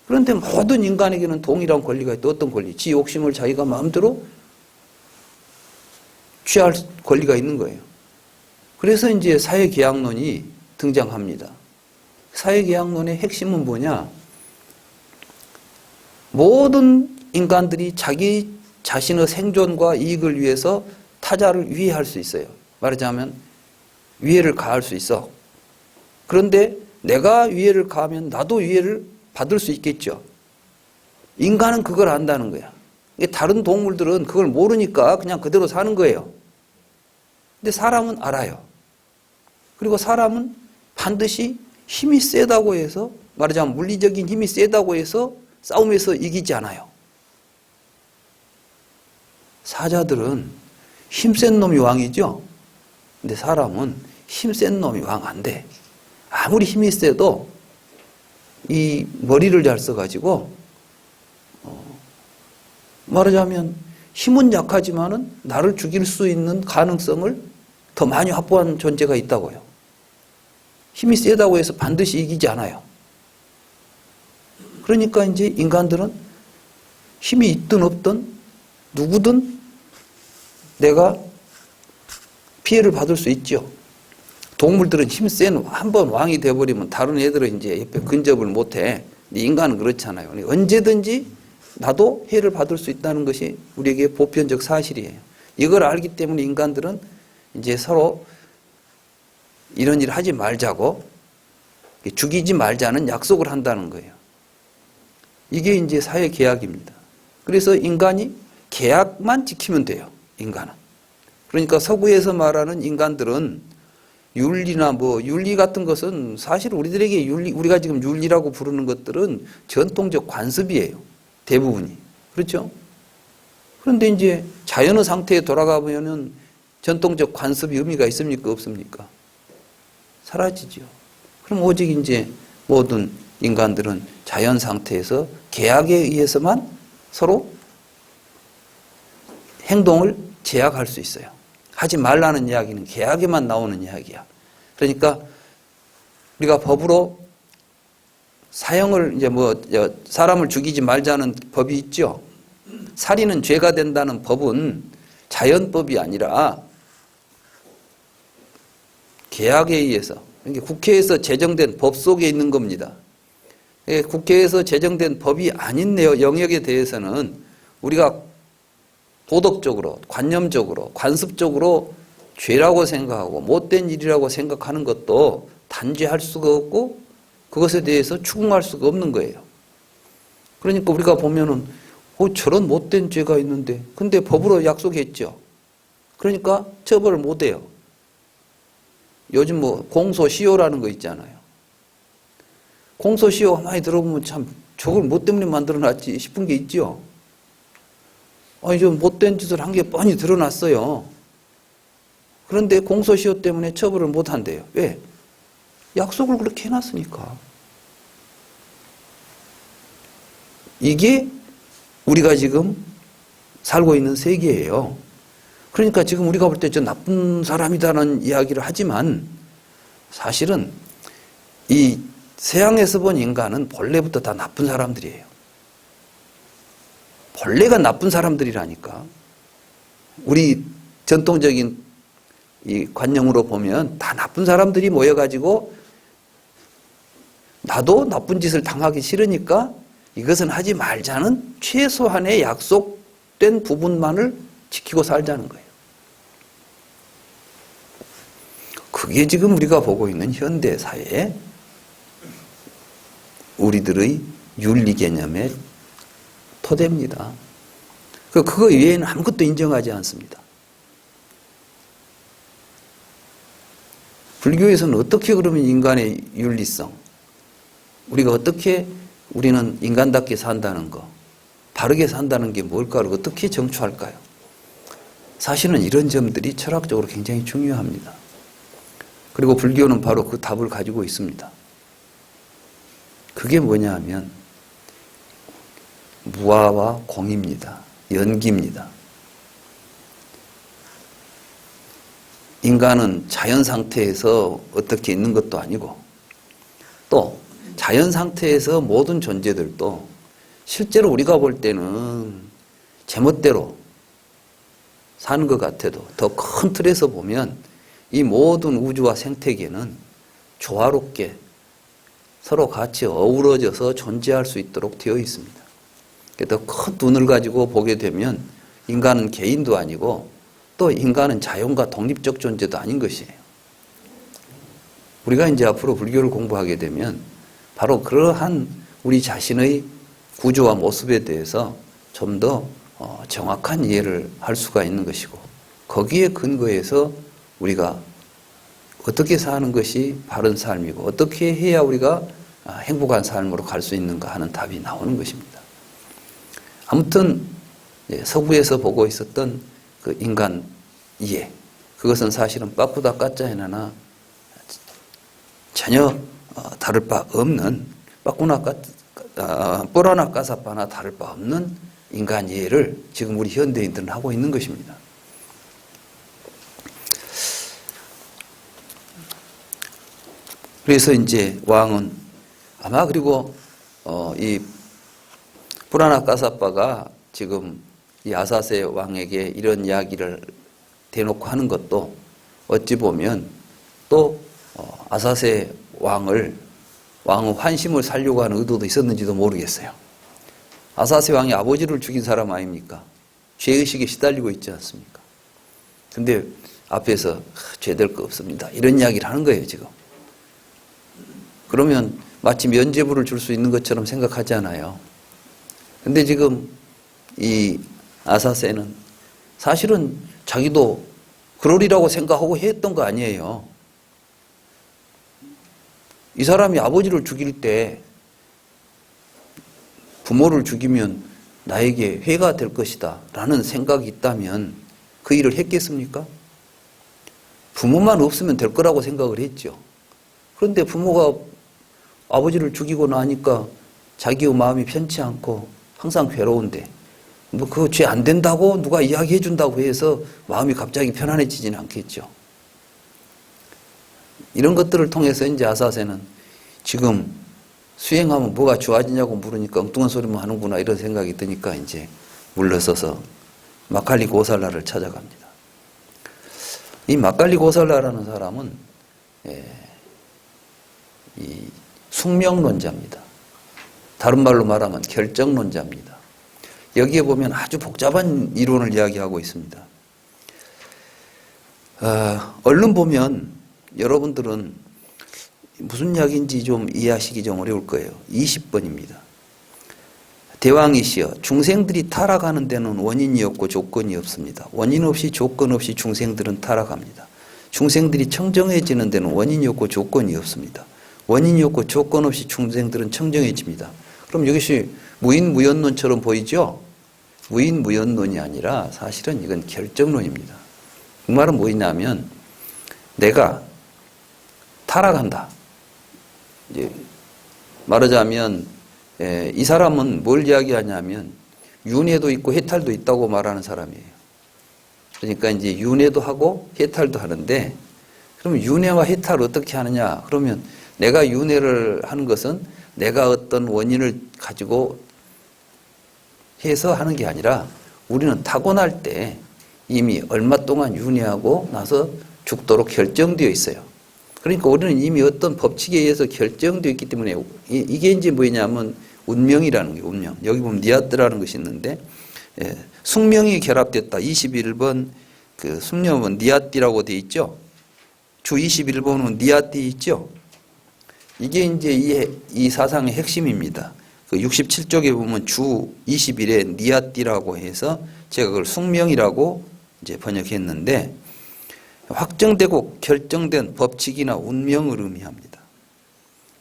그런데 모든 인간에게는 동일한 권리가 있다. 어떤 권리? 지 욕심을 자기가 마음대로 취할 권리가 있는 거예요. 그래서 이제 사회계약론이 등장합니다. 사회계약론의 핵심은 뭐냐? 모든 인간들이 자기 자신의 생존과 이익을 위해서 타자를 위해할 수 있어요. 말하자면 위해를 가할 수 있어. 그런데 내가 위해를 가하면 나도 위해를 받을 수 있겠죠. 인간은 그걸 안다는 거야. 다른 동물들은 그걸 모르니까 그냥 그대로 사는 거예요. 근데 사람은 알아요. 그리고 사람은 반드시 힘이 세다고 해서 말하자면 물리적인 힘이 세다고 해서 싸움에서 이기지 않아요. 사자들은 힘센 놈이 왕이죠. 근데 사람은 힘센 놈이 왕 안 돼. 아무리 힘이 세도 이 머리를 잘 써가지고 말하자면 힘은 약하지만은 나를 죽일 수 있는 가능성을 더 많이 확보한 존재가 있다고요. 힘이 세다고 해서 반드시 이기지 않아요. 그러니까 이제 인간들은 힘이 있든 없든 누구든 내가 피해를 받을 수 있죠. 동물들은 힘센 한번 왕이 돼버리면 다른 애들은 이제 옆에 근접을 못해. 인간은 그렇잖아요. 언제든지 나도 해를 받을 수 있다는 것이 우리에게 보편적 사실이에요. 이걸 알기 때문에 인간들은 이제 서로 이런 일을 하지 말자고 죽이지 말자는 약속을 한다는 거예요. 이게 이제 사회 계약입니다. 그래서 인간이 계약만 지키면 돼요. 인간은. 그러니까 서구에서 말하는 인간들은 윤리나 윤리 같은 것은 사실 우리들에게 우리가 지금 윤리라고 부르는 것들은 전통적 관습이에요. 대부분이. 그렇죠? 그런데 이제 자연의 상태에 돌아가 보면은 전통적 관습이 의미가 있습니까? 없습니까? 사라지죠. 그럼 오직 이제 모든 인간들은 자연 상태에서 계약에 의해서만 서로 행동을 제약할 수 있어요. 하지 말라는 이야기는 계약에만 나오는 이야기야. 그러니까 우리가 법으로 사형을 이제 사람을 죽이지 말자는 법이 있죠. 살인은 죄가 된다는 법은 자연법이 아니라 계약에 의해서, 그러니까 국회에서 제정된 법 속에 있는 겁니다. 국회에서 제정된 법이 아닌 영역에 대해서는 우리가 도덕적으로, 관념적으로, 관습적으로 죄라고 생각하고 못된 일이라고 생각하는 것도 단죄할 수가 없고 그것에 대해서 추궁할 수가 없는 거예요. 그러니까 우리가 보면은 저런 못된 죄가 있는데 근데 법으로 약속했죠. 그러니까 처벌을 못해요. 요즘 공소시효라는 거 있잖아요. 공소시효 많이 들어보면 참 저걸 뭐 때문에 만들어놨지 싶은 게 있죠. 아니 좀 못된 짓을 한 게 뻔히 드러났어요. 그런데 공소시효 때문에 처벌을 못한대요. 왜? 약속을 그렇게 해놨으니까. 이게 우리가 지금 살고 있는 세계예요. 그러니까 지금 우리가 볼 때 저 나쁜 사람이다라는 이야기를 하지만 사실은 이 서양에서 본 인간은 본래부터 다 나쁜 사람들이에요. 본래가 나쁜 사람들이라니까. 우리 전통적인 이 관념으로 보면 다 나쁜 사람들이 모여가지고 나도 나쁜 짓을 당하기 싫으니까 이것은 하지 말자는 최소한의 약속된 부분만을 지키고 살자는 거예요. 그게 지금 우리가 보고 있는 현대 사회의 우리들의 윤리 개념의 토대입니다. 그거 외에는 아무것도 인정하지 않습니다. 불교에서는 어떻게 그러면 인간의 윤리성, 우리가 어떻게 우리는 인간답게 산다는 거, 바르게 산다는 게 뭘까를 어떻게 정추할까요? 사실은 이런 점들이 철학적으로 굉장히 중요합니다. 그리고 불교는 바로 그 답을 가지고 있습니다. 그게 뭐냐 하면 무아와 공입니다. 연기입니다. 인간은 자연 상태에서 어떻게 있는 것도 아니고 또 자연 상태에서 모든 존재들도 실제로 우리가 볼 때는 제멋대로 사는 것 같아도 더 큰 틀에서 보면 이 모든 우주와 생태계는 조화롭게 서로 같이 어우러져서 존재할 수 있도록 되어 있습니다. 더 큰 눈을 가지고 보게 되면 인간은 개인도 아니고 또 인간은 자연과 독립적 존재도 아닌 것이에요. 우리가 이제 앞으로 불교를 공부하게 되면 바로 그러한 우리 자신의 구조와 모습에 대해서 좀 더 정확한 이해를 할 수가 있는 것이고 거기에 근거해서 우리가 어떻게 사는 것이 바른 삶이고 어떻게 해야 우리가 행복한 삶으로 갈 수 있는가 하는 답이 나오는 것입니다. 아무튼 서구에서 보고 있었던 그 인간 이해, 그것은 사실은 빠꾸다 까짜에나나 전혀 다를 바 없는 뽀라나 까사빠나 다를 바 없는 인간 이해를 지금 우리 현대인들은 하고 있는 것입니다. 그래서 이제 왕은 아마 그리고 이 뽀라나 까사빠가 지금 이 아사세 왕에게 이런 이야기를 대놓고 하는 것도 어찌 보면 또 아사세 왕의 환심을 살려고 하는 의도도 있었는지도 모르겠어요. 아사세 왕이 아버지를 죽인 사람 아닙니까? 죄의식에 시달리고 있지 않습니까? 근데 앞에서 죄될 거 없습니다, 이런 이야기를 하는 거예요 지금. 그러면 마치 면죄부를 줄 수 있는 것처럼 생각하잖아요. 근데 지금 이 아사세는 사실은 자기도 그러리라고 생각하고 했던 거 아니에요. 이 사람이 아버지를 죽일 때 부모를 죽이면 나에게 회가 될 것이다 라는 생각이 있다면 그 일을 했겠습니까? 부모만 없으면 될 거라고 생각을 했죠. 그런데 부모가 아버지를 죽이고 나니까 자기의 마음이 편치 않고 항상 괴로운데 뭐 그거 죄 안 된다고 누가 이야기해 준다고 해서 마음이 갑자기 편안해지지는 않겠죠. 이런 것들을 통해서 이제 아사세는 지금 수행하면 뭐가 좋아지냐고 물으니까 엉뚱한 소리만 하는구나 이런 생각이 드니까 이제 물러서서 마칼리 고살라를 찾아갑니다. 이 마칼리 고살라라는 사람은 이 숙명론자입니다. 다른 말로 말하면 결정론자입니다. 여기에 보면 아주 복잡한 이론을 이야기하고 있습니다. 얼른 보면 여러분들은 무슨 이야기인지 좀 이해하시기 좀 어려울 거예요. 20번입니다. 대왕이시여, 중생들이 타락하는 데는 원인이 없고 조건이 없습니다. 원인 없이 조건 없이 중생들은 타락합니다. 중생들이 청정해지는 데는 원인이 없고 조건이 없습니다. 원인이 없고 조건 없이 중생들은 청정해집니다. 그럼 이것이 무인무연론처럼 보이죠? 무인무연론이 아니라 사실은 이건 결정론입니다. 그 말은 뭐냐면 내가 타락한다. 이제 말하자면 이 사람은 뭘 이야기하냐면 윤회도 있고 해탈도 있다고 말하는 사람이에요. 그러니까 이제 윤회도 하고 해탈도 하는데 그러면 윤회와 해탈을 어떻게 하느냐? 그러면 내가 윤회를 하는 것은 내가 어떤 원인을 가지고 해서 하는 게 아니라 우리는 타고날 때 이미 얼마 동안 윤회하고 나서 죽도록 결정되어 있어요. 그러니까 우리는 이미 어떤 법칙에 의해서 결정되어 있기 때문에 이게 이제 뭐냐면 운명이라는 게 운명. 여기 보면 니아트라는 것이 있는데 숙명이 결합됐다. 21번 그 숙명은 니아띠라고 되어 있죠. 주 21번은 니아띠 있죠. 이게 이제 이 사상의 핵심입니다. 그 67쪽에 보면 주 20일에 니아띠라고 해서 제가 그걸 숙명이라고 이제 번역했는데 확정되고 결정된 법칙이나 운명을 의미합니다.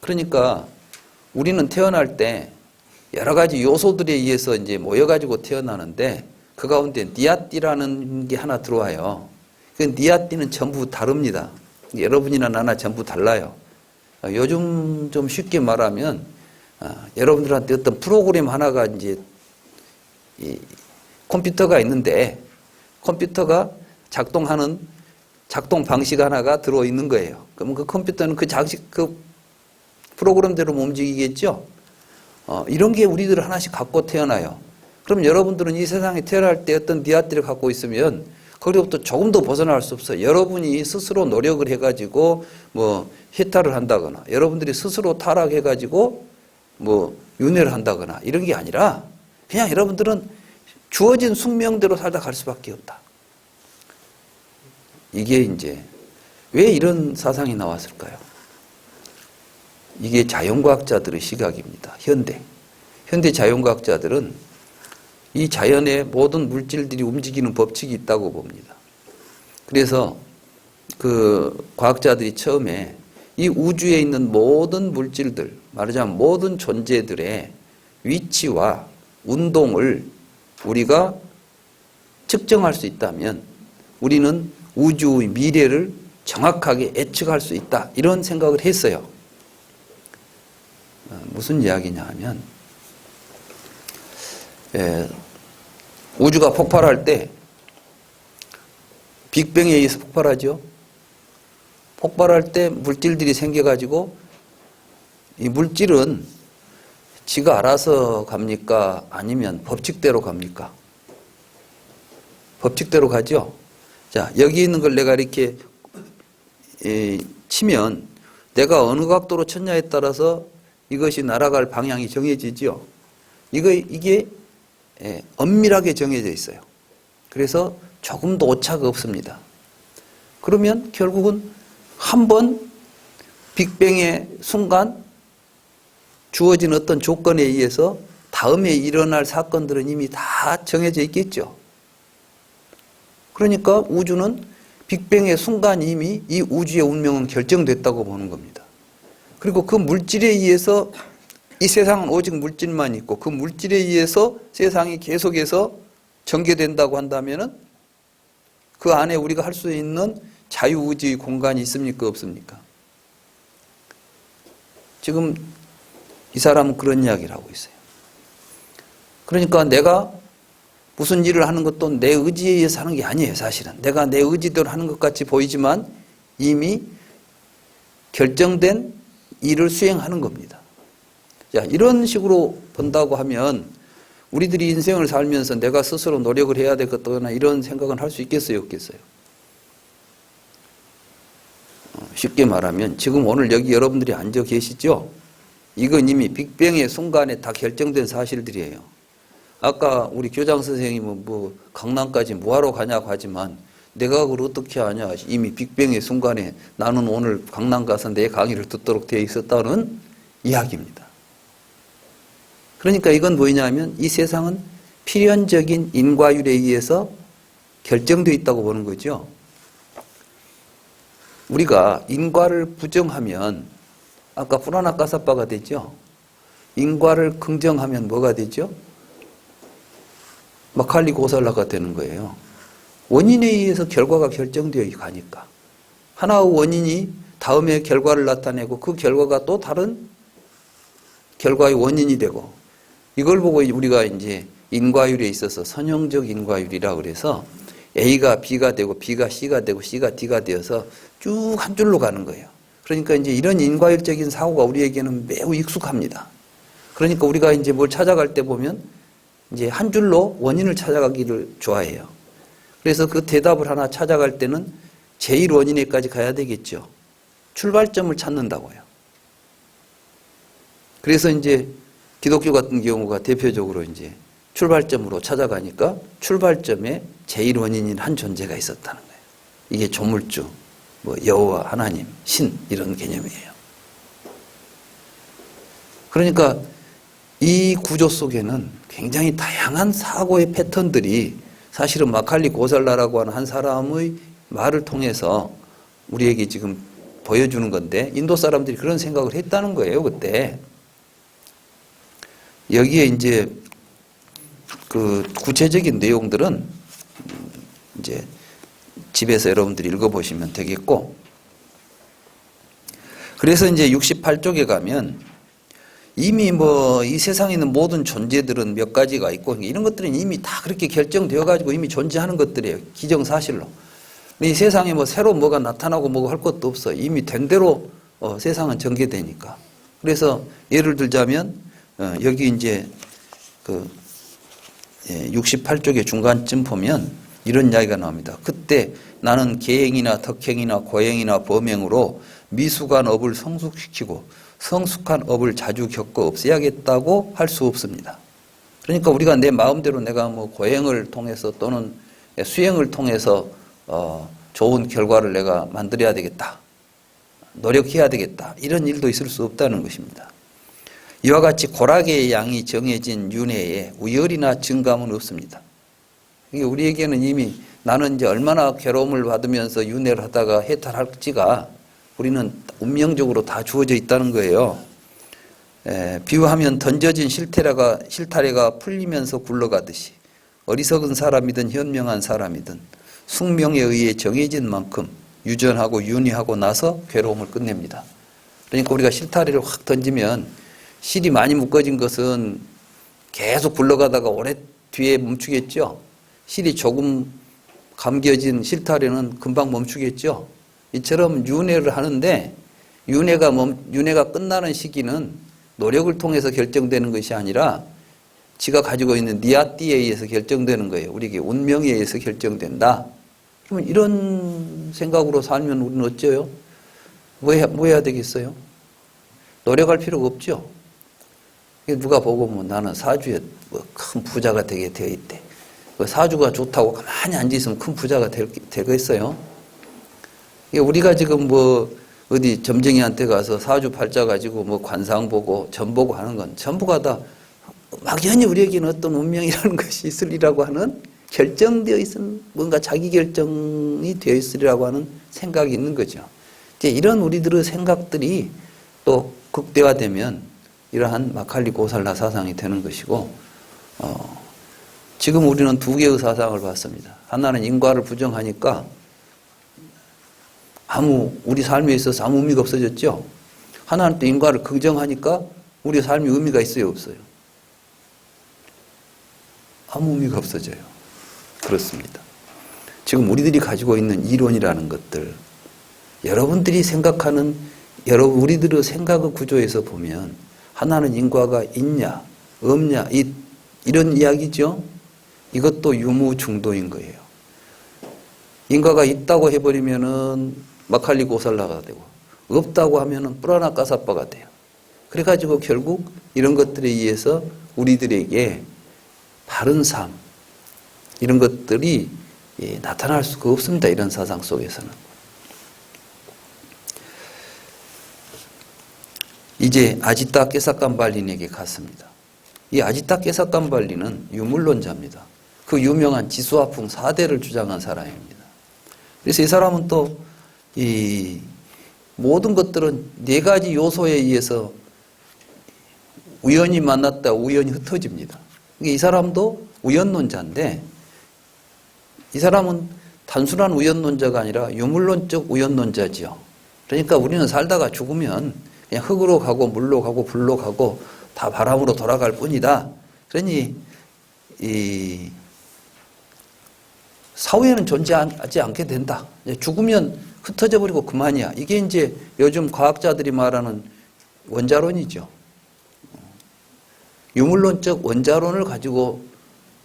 그러니까 우리는 태어날 때 여러 가지 요소들에 의해서 이제 모여가지고 태어나는데 그 가운데 니아띠라는 게 하나 들어와요. 그 니아띠는 전부 다릅니다. 여러분이나 나나 전부 달라요. 요즘 좀 쉽게 말하면 여러분들한테 어떤 프로그램 하나가 이제 컴퓨터가 있는데 컴퓨터가 작동하는 작동 방식 하나가 들어있는 거예요. 그러면 그 컴퓨터는 그 프로그램대로 움직이겠죠? 이런 게 우리들 하나씩 갖고 태어나요. 그럼 여러분들은 이 세상에 태어날 때 어떤 니아띠를 갖고 있으면 거기로부터 조금도 벗어날 수 없어요. 여러분이 스스로 노력을 해가지고 뭐 해탈을 한다거나 여러분들이 스스로 타락해가지고 뭐 윤회를 한다거나 이런 게 아니라 그냥 여러분들은 주어진 숙명대로 살다 갈 수밖에 없다. 이게 이제 왜 이런 사상이 나왔을까요? 이게 자연과학자들의 시각입니다. 현대 자연과학자들은 이 자연의 모든 물질들이 움직이는 법칙이 있다고 봅니다. 그래서 그 과학자들이 처음에 이 우주에 있는 모든 물질들, 말하자면 모든 존재들의 위치와 운동을 우리가 측정할 수 있다면 우리는 우주의 미래를 정확하게 예측할 수 있다. 이런 생각을 했어요. 무슨 이야기냐 하면 우주가 폭발할 때 빅뱅에 의해서 폭발하죠. 폭발할 때 물질들이 생겨가지고 이 물질은 지가 알아서 갑니까? 아니면 법칙대로 갑니까? 법칙대로 가죠. 자, 여기 있는 걸 내가 이렇게 치면 내가 어느 각도로 쳤냐에 따라서 이것이 날아갈 방향이 정해지지요. 이게 엄밀하게 정해져 있어요. 그래서 조금도 오차가 없습니다. 그러면 결국은 한번 빅뱅의 순간 주어진 어떤 조건에 의해서 다음에 일어날 사건들은 이미 다 정해져 있겠죠. 그러니까 우주는 빅뱅의 순간 이미 이 우주의 운명은 결정됐다고 보는 겁니다. 그리고 그 물질에 의해서 이 세상은 오직 물질만 있고 그 물질에 의해서 세상이 계속해서 전개된다고 한다면은 그 안에 우리가 할 수 있는 자유의지의 공간이 있습니까? 없습니까? 지금 이 사람은 그런 이야기를 하고 있어요. 그러니까 내가 무슨 일을 하는 것도 내 의지에 의해서 하는 게 아니에요, 사실은. 내가 내 의지대로 하는 것 같이 보이지만 이미 결정된 일을 수행하는 겁니다. 자, 이런 식으로 본다고 하면 우리들이 인생을 살면서 내가 스스로 노력을 해야 되겠다거나 이런 생각은 할 수 있겠어요, 없겠어요? 쉽게 말하면 지금 오늘 여기 여러분들이 앉아 계시죠? 이건 이미 빅뱅의 순간에 다 결정된 사실들이에요. 아까 우리 교장 선생님은 뭐 강남까지 뭐하러 가냐고 하지만 내가 그걸 어떻게 하냐. 이미 빅뱅의 순간에 나는 오늘 강남 가서 내 강의를 듣도록 되어 있었다는 이야기입니다. 그러니까 이건 뭐냐면 이 세상은 필연적인 인과율에 의해서 결정되어 있다고 보는 거죠. 우리가 인과를 부정하면 아까 불안하까사빠가 되죠. 인과를 긍정하면 뭐가 되죠? 마칼리 고살라가 되는 거예요. 원인에 의해서 결과가 결정되어 가니까. 하나의 원인이 다음에 결과를 나타내고 그 결과가 또 다른 결과의 원인이 되고 이걸 보고 우리가 이제 인과율에 있어서 선형적 인과율이라 그래서 A가 B가 되고 B가 C가 되고 C가 D가 되어서 쭉 한 줄로 가는 거예요. 그러니까 이제 이런 인과율적인 사고가 우리에게는 매우 익숙합니다. 그러니까 우리가 이제 뭘 찾아갈 때 보면 이제 한 줄로 원인을 찾아가기를 좋아해요. 그래서 그 대답을 하나 찾아갈 때는 제일 원인에까지 가야 되겠죠. 출발점을 찾는다고요. 그래서 이제 기독교 같은 경우가 대표적으로 이제 출발점으로 찾아가니까 출발점에 제일 원인인 한 존재가 있었다는 거예요. 이게 조물주, 뭐 여호와, 하나님, 신 이런 개념이에요. 그러니까 이 구조 속에는 굉장히 다양한 사고의 패턴들이 사실은 마칼리 고살라라고 하는 한 사람의 말을 통해서 우리에게 지금 보여주는 건데 인도 사람들이 그런 생각을 했다는 거예요, 그때. 여기에 이제 그 구체적인 내용들은 이제 집에서 여러분들이 읽어보시면 되겠고, 그래서 이제 68쪽에 가면 이미 뭐 이 세상에 있는 모든 존재들은 몇 가지가 있고 이런 것들은 이미 다 그렇게 결정되어 가지고 이미 존재하는 것들이에요. 기정사실로. 이 세상에 뭐 새로 뭐가 나타나고 뭐가 할 것도 없어. 이미 된 대로 세상은 전개되니까. 그래서 예를 들자면 여기 이제 그 68쪽의 중간쯤 보면 이런 이야기가 나옵니다. 그때 나는 계행이나 덕행이나 고행이나 범행으로 미숙한 업을 성숙시키고 성숙한 업을 자주 겪어 없애야겠다고 할 수 없습니다. 그러니까 우리가 내 마음대로 내가 뭐 고행을 통해서 또는 수행을 통해서 좋은 결과를 내가 만들어야 되겠다. 노력해야 되겠다. 이런 일도 있을 수 없다는 것입니다. 이와 같이 고락의 양이 정해진 윤회에 우열이나 증감은 없습니다. 이게 우리에게는 이미 나는 이제 얼마나 괴로움을 받으면서 윤회를 하다가 해탈할지가 우리는 운명적으로 다 주어져 있다는 거예요. 비유하면 던져진 실타래가 풀리면서 굴러가듯이 어리석은 사람이든 현명한 사람이든 숙명에 의해 정해진 만큼 유전하고 윤회하고 나서 괴로움을 끝냅니다. 그러니까 우리가 실타래를 확 던지면 실이 많이 묶어진 것은 계속 굴러가다가 오래 뒤에 멈추겠죠. 실이 조금 감겨진 실타래는 금방 멈추겠죠. 이처럼 윤회를 하는데 윤회가 끝나는 시기는 노력을 통해서 결정되는 것이 아니라 지가 가지고 있는 니아띠에 의해서 결정되는 거예요. 우리에게 운명에 의해서 결정된다. 그러면 이런 생각으로 살면 우리는 어째요? 뭐 해야 되겠어요? 노력할 필요가 없죠. 누가 보고 뭐 나는 사주에 뭐 큰 부자가 되게 되어 있대. 그 사주가 좋다고 가만히 앉아있으면 큰 부자가 되겠어요? 우리가 지금 뭐 어디 점쟁이한테 가서 사주 팔자 가지고 뭐 관상 보고 점 보고 하는 건 전부가 다 막연히 우리에게는 어떤 운명이라는 것이 있으리라고 하는 결정되어 있은 뭔가 자기 결정이 되어 있으리라고 하는 생각이 있는 거죠. 이제 이런 우리들의 생각들이 또 극대화되면 이러한 마칼리 고살라 사상이 되는 것이고, 지금 우리는 두 개의 사상을 봤습니다. 하나는 인과를 부정하니까 우리 삶에 있어서 아무 의미가 없어졌죠. 하나는 또 인과를 긍정하니까 우리 삶이 의미가 있어요, 없어요? 아무 의미가 없어져요. 그렇습니다. 지금 우리들이 가지고 있는 이론이라는 것들, 여러분들이 생각하는 우리들의 생각의 구조에서 보면 하나는 인과가 있냐 없냐 이런 이야기죠. 이것도 유무중도인 거예요. 인과가 있다고 해버리면은 마칼리 고살라가 되고, 없다고 하면은 뿌라나 까사빠가 돼요. 그래가지고 결국 이런 것들에 의해서 우리들에게 바른 삶, 이런 것들이 나타날 수가 없습니다. 이런 사상 속에서는. 이제 아지타 깨사깜발린에게 갔습니다. 이 아지타 깨사깜발린은 유물론자입니다. 그 유명한 지수화풍 4대를 주장한 사람입니다. 그래서 이 사람은 또 이 모든 것들은 4가지 요소에 의해서 우연히 만났다 우연히 흩어집니다. 이 사람도 우연론자인데, 이 사람은 단순한 우연론자가 아니라 유물론적 우연론자지요. 그러니까 우리는 살다가 죽으면 그냥 흙으로 가고 물로 가고 불로 가고 다 바람으로 돌아갈 뿐이다. 그러니 이 사후에는 존재하지 않게 된다. 죽으면 흩어져 버리고 그만이야. 이게 이제 요즘 과학자들이 말하는 원자론이죠. 유물론적 원자론을 가지고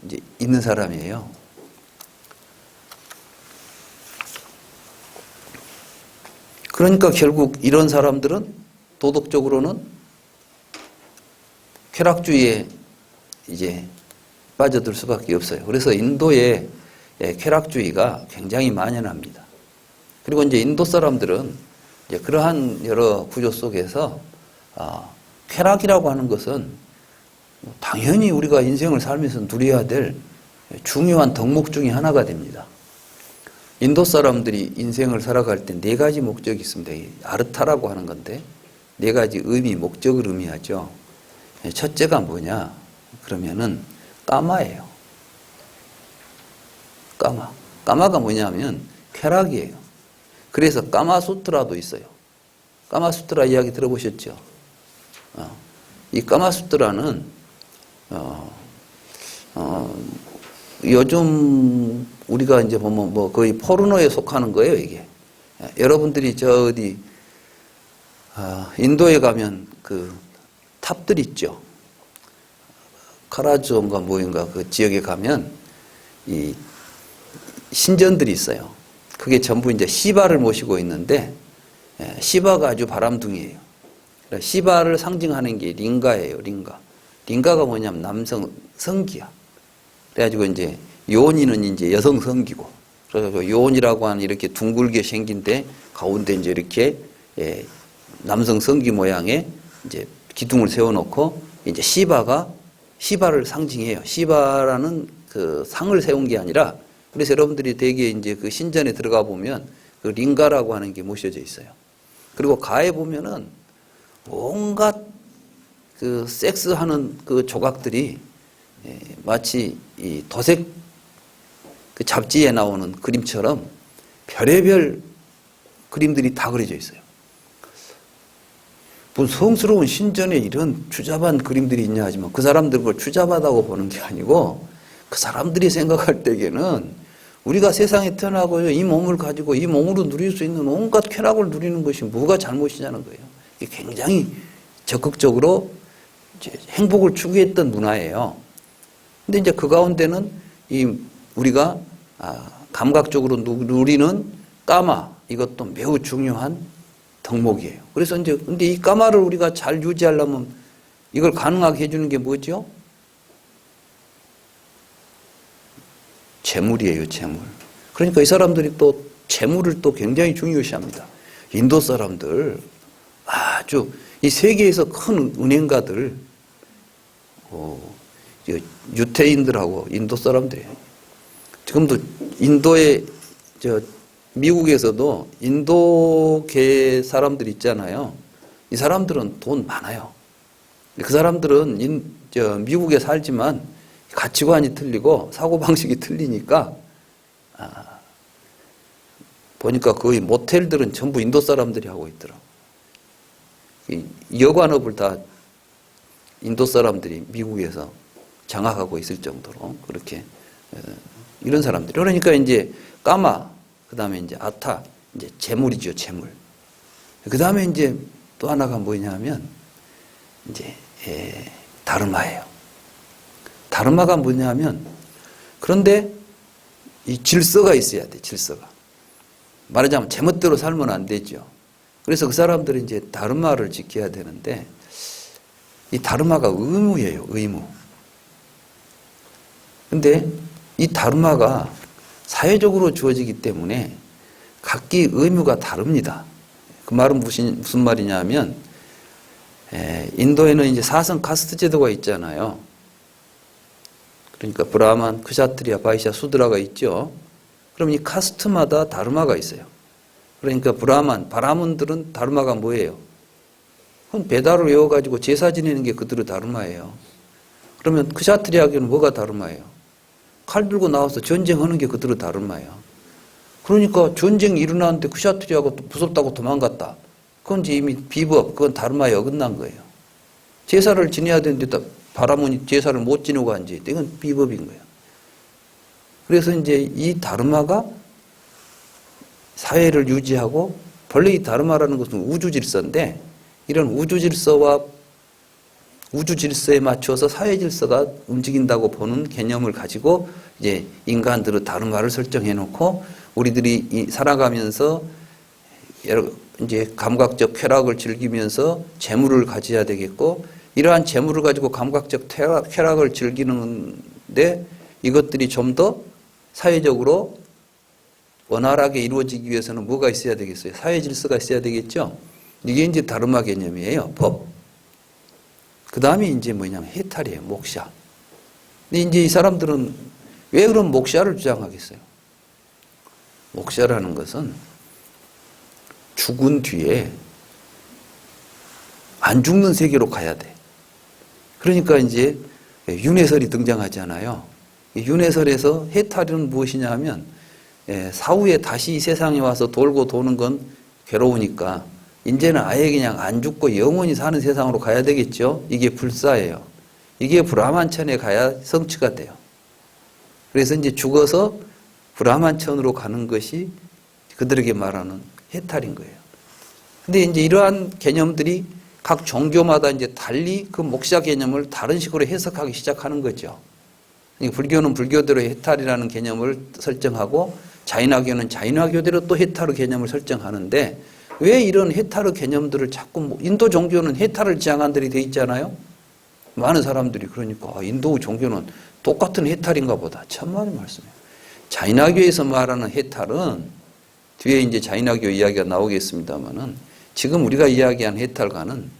이제 있는 사람이에요. 그러니까 결국 이런 사람들은 도덕적으로는 쾌락주의에 이제 빠져들 수밖에 없어요. 그래서 인도에 쾌락주의가 굉장히 만연합니다. 그리고 이제 인도 사람들은 이제 그러한 여러 구조 속에서 쾌락이라고 하는 것은 당연히 우리가 인생을 살면서 누려야 될 중요한 덕목 중에 하나가 됩니다. 인도 사람들이 인생을 살아갈 때 4가지 목적이 있습니다. 아르타라고 하는 건데 4가지 의미, 목적을 의미하죠. 첫째가 뭐냐? 그러면은 까마예요. 까마. 까마가 뭐냐면 쾌락이에요. 그래서 까마수트라도 있어요. 까마수트라 이야기 들어보셨죠? 이 까마수트라는 요즘 우리가 이제 보면 뭐 거의 포르노에 속하는 거예요, 이게. 여러분들이 인도에 가면 그 탑들 있죠. 카라주온가 뭐인가 그 지역에 가면 이 신전들이 있어요. 그게 전부 이제 시바를 모시고 있는데, 시바가 아주 바람둥이에요. 시바를 상징하는 게 링가예요, 링가. 링가가 뭐냐면 남성 성기야. 그래가지고 이제 요니는 이제 여성 성기고, 그래서 요니라고 하는 이렇게 둥글게 생긴데 가운데 이제 이렇게 남성 성기 모양의 이제 기둥을 세워놓고 이제 시바를 상징해요. 시바라는 그 상을 세운 게 아니라, 그래서 여러분들이 대개 이제 그 신전에 들어가 보면 그 링가라고 하는 게 모셔져 있어요. 그리고 가에 보면은 온갖 그 섹스하는 그 조각들이 마치 이 도색 그 잡지에 나오는 그림처럼 별의별 그림들이 다 그려져 있어요. 무슨 성스러운 신전에 이런 추잡한 그림들이 있냐 하지만 그 사람들 그걸 추잡하다고 보는 게 아니고, 그 사람들이 생각할 때에는 우리가 세상에 태어나고 이 몸을 가지고 이 몸으로 누릴 수 있는 온갖 쾌락을 누리는 것이 뭐가 잘못이냐는 거예요. 이게 굉장히 적극적으로 이제 행복을 추구했던 문화예요. 근데 이제 그 가운데는 우리가 감각적으로 누리는 까마, 이것도 매우 중요한 덕목이에요. 그래서 이제 근데 이 까마를 우리가 잘 유지하려면 이걸 가능하게 해주는 게 뭐죠? 재물이에요, 재물. 그러니까 이 사람들이 또 재물을 또 굉장히 중요시합니다. 인도 사람들 아주 이 세계에서 큰 은행가들, 유태인들하고 인도 사람들이에요. 지금도 인도에 미국에서도 인도계 사람들 있잖아요. 이 사람들은 돈 많아요. 그 사람들은 미국에 살지만 가치관이 틀리고 사고방식이 틀리니까 보니까 거의 모텔들은 전부 인도 사람들이 하고 있더라고요. 여관업을 다 인도 사람들이 미국에서 장악하고 있을 정도로 그렇게 이런 사람들. 그러니까 이제 까마, 그 다음에 이제 아타, 이제 재물이죠, 재물. 그 다음에 이제 또 하나가 뭐냐면 이제 다르마예요. 다르마가 뭐냐면 그런데 이 질서가 있어야 돼, 질서가. 말하자면 제멋대로 살면 안 되죠. 그래서 그 사람들이 이제 다르마를 지켜야 되는데 이 다르마가 의무예요, 의무. 근데 이 다르마가 사회적으로 주어지기 때문에 각기 의무가 다릅니다. 그 말은 무슨 말이냐면 인도에는 이제 사성 카스트 제도가 있잖아요. 그러니까 브라만, 크샤트리아, 바이샤, 수드라가 있죠. 그럼 이 카스트마다 다르마가 있어요. 그러니까 바라문들은 다르마가 뭐예요? 그건 배달을 외워가지고 제사 지내는 게 그들의 다르마예요. 그러면 크샤트리아교는 뭐가 다르마예요? 칼 들고 나와서 전쟁하는 게 그들의 다르마예요. 그러니까 전쟁이 일어나는데 크샤트리아가 무섭다고 도망갔다. 그건 이제 이미 비법, 그건 다르마에 어긋난 거예요. 제사를 지내야 되는데 바라문이 제사를 못 지내고 앉아있다. 이건 비법인 거예요. 그래서 이제 이 다르마가 사회를 유지하고, 본래 이 다르마라는 것은 우주 질서인데 이런 우주 질서와 우주 질서에 맞춰서 사회 질서가 움직인다고 보는 개념을 가지고 이제 인간들의 다르마를 설정해 놓고 우리들이 살아가면서 여러 이제 감각적 쾌락을 즐기면서 재물을 가져야 되겠고, 이러한 재물을 가지고 감각적 쾌락을 즐기는데 이것들이 좀 더 사회적으로 원활하게 이루어지기 위해서는 뭐가 있어야 되겠어요? 사회 질서가 있어야 되겠죠? 이게 이제 다르마 개념이에요. 법. 그 다음에 이제 뭐냐면 해탈이에요. 목샤. 근데 이제 이 사람들은 왜 그런 목샤를 주장하겠어요? 목샤라는 것은 죽은 뒤에 안 죽는 세계로 가야 돼. 그러니까 이제 윤회설이 등장하잖아요. 윤회설에서 해탈은 무엇이냐 하면 사후에 다시 이 세상에 와서 돌고 도는 건 괴로우니까 이제는 아예 그냥 안 죽고 영원히 사는 세상으로 가야 되겠죠. 이게 불사예요. 이게 브라만천에 가야 성취가 돼요. 그래서 이제 죽어서 브라만천으로 가는 것이 그들에게 말하는 해탈인 거예요. 근데 이제 이러한 개념들이 각 종교마다 이제 달리 그 목사 개념을 다른 식으로 해석하기 시작하는 거죠. 불교는 불교대로 해탈이라는 개념을 설정하고 자인화교는 자인화교대로 또 해탈의 개념을 설정하는데 왜 이런 해탈의 개념들을 자꾸 인도 종교는 해탈을 지향한 들이 돼 있잖아요. 많은 사람들이 그러니까 인도 종교는 똑같은 해탈인가 보다. 천만의 말씀이에요. 자인화교에서 말하는 해탈은 뒤에 이제 자인화교 이야기가 나오겠습니다만은 지금 우리가 이야기한 해탈과는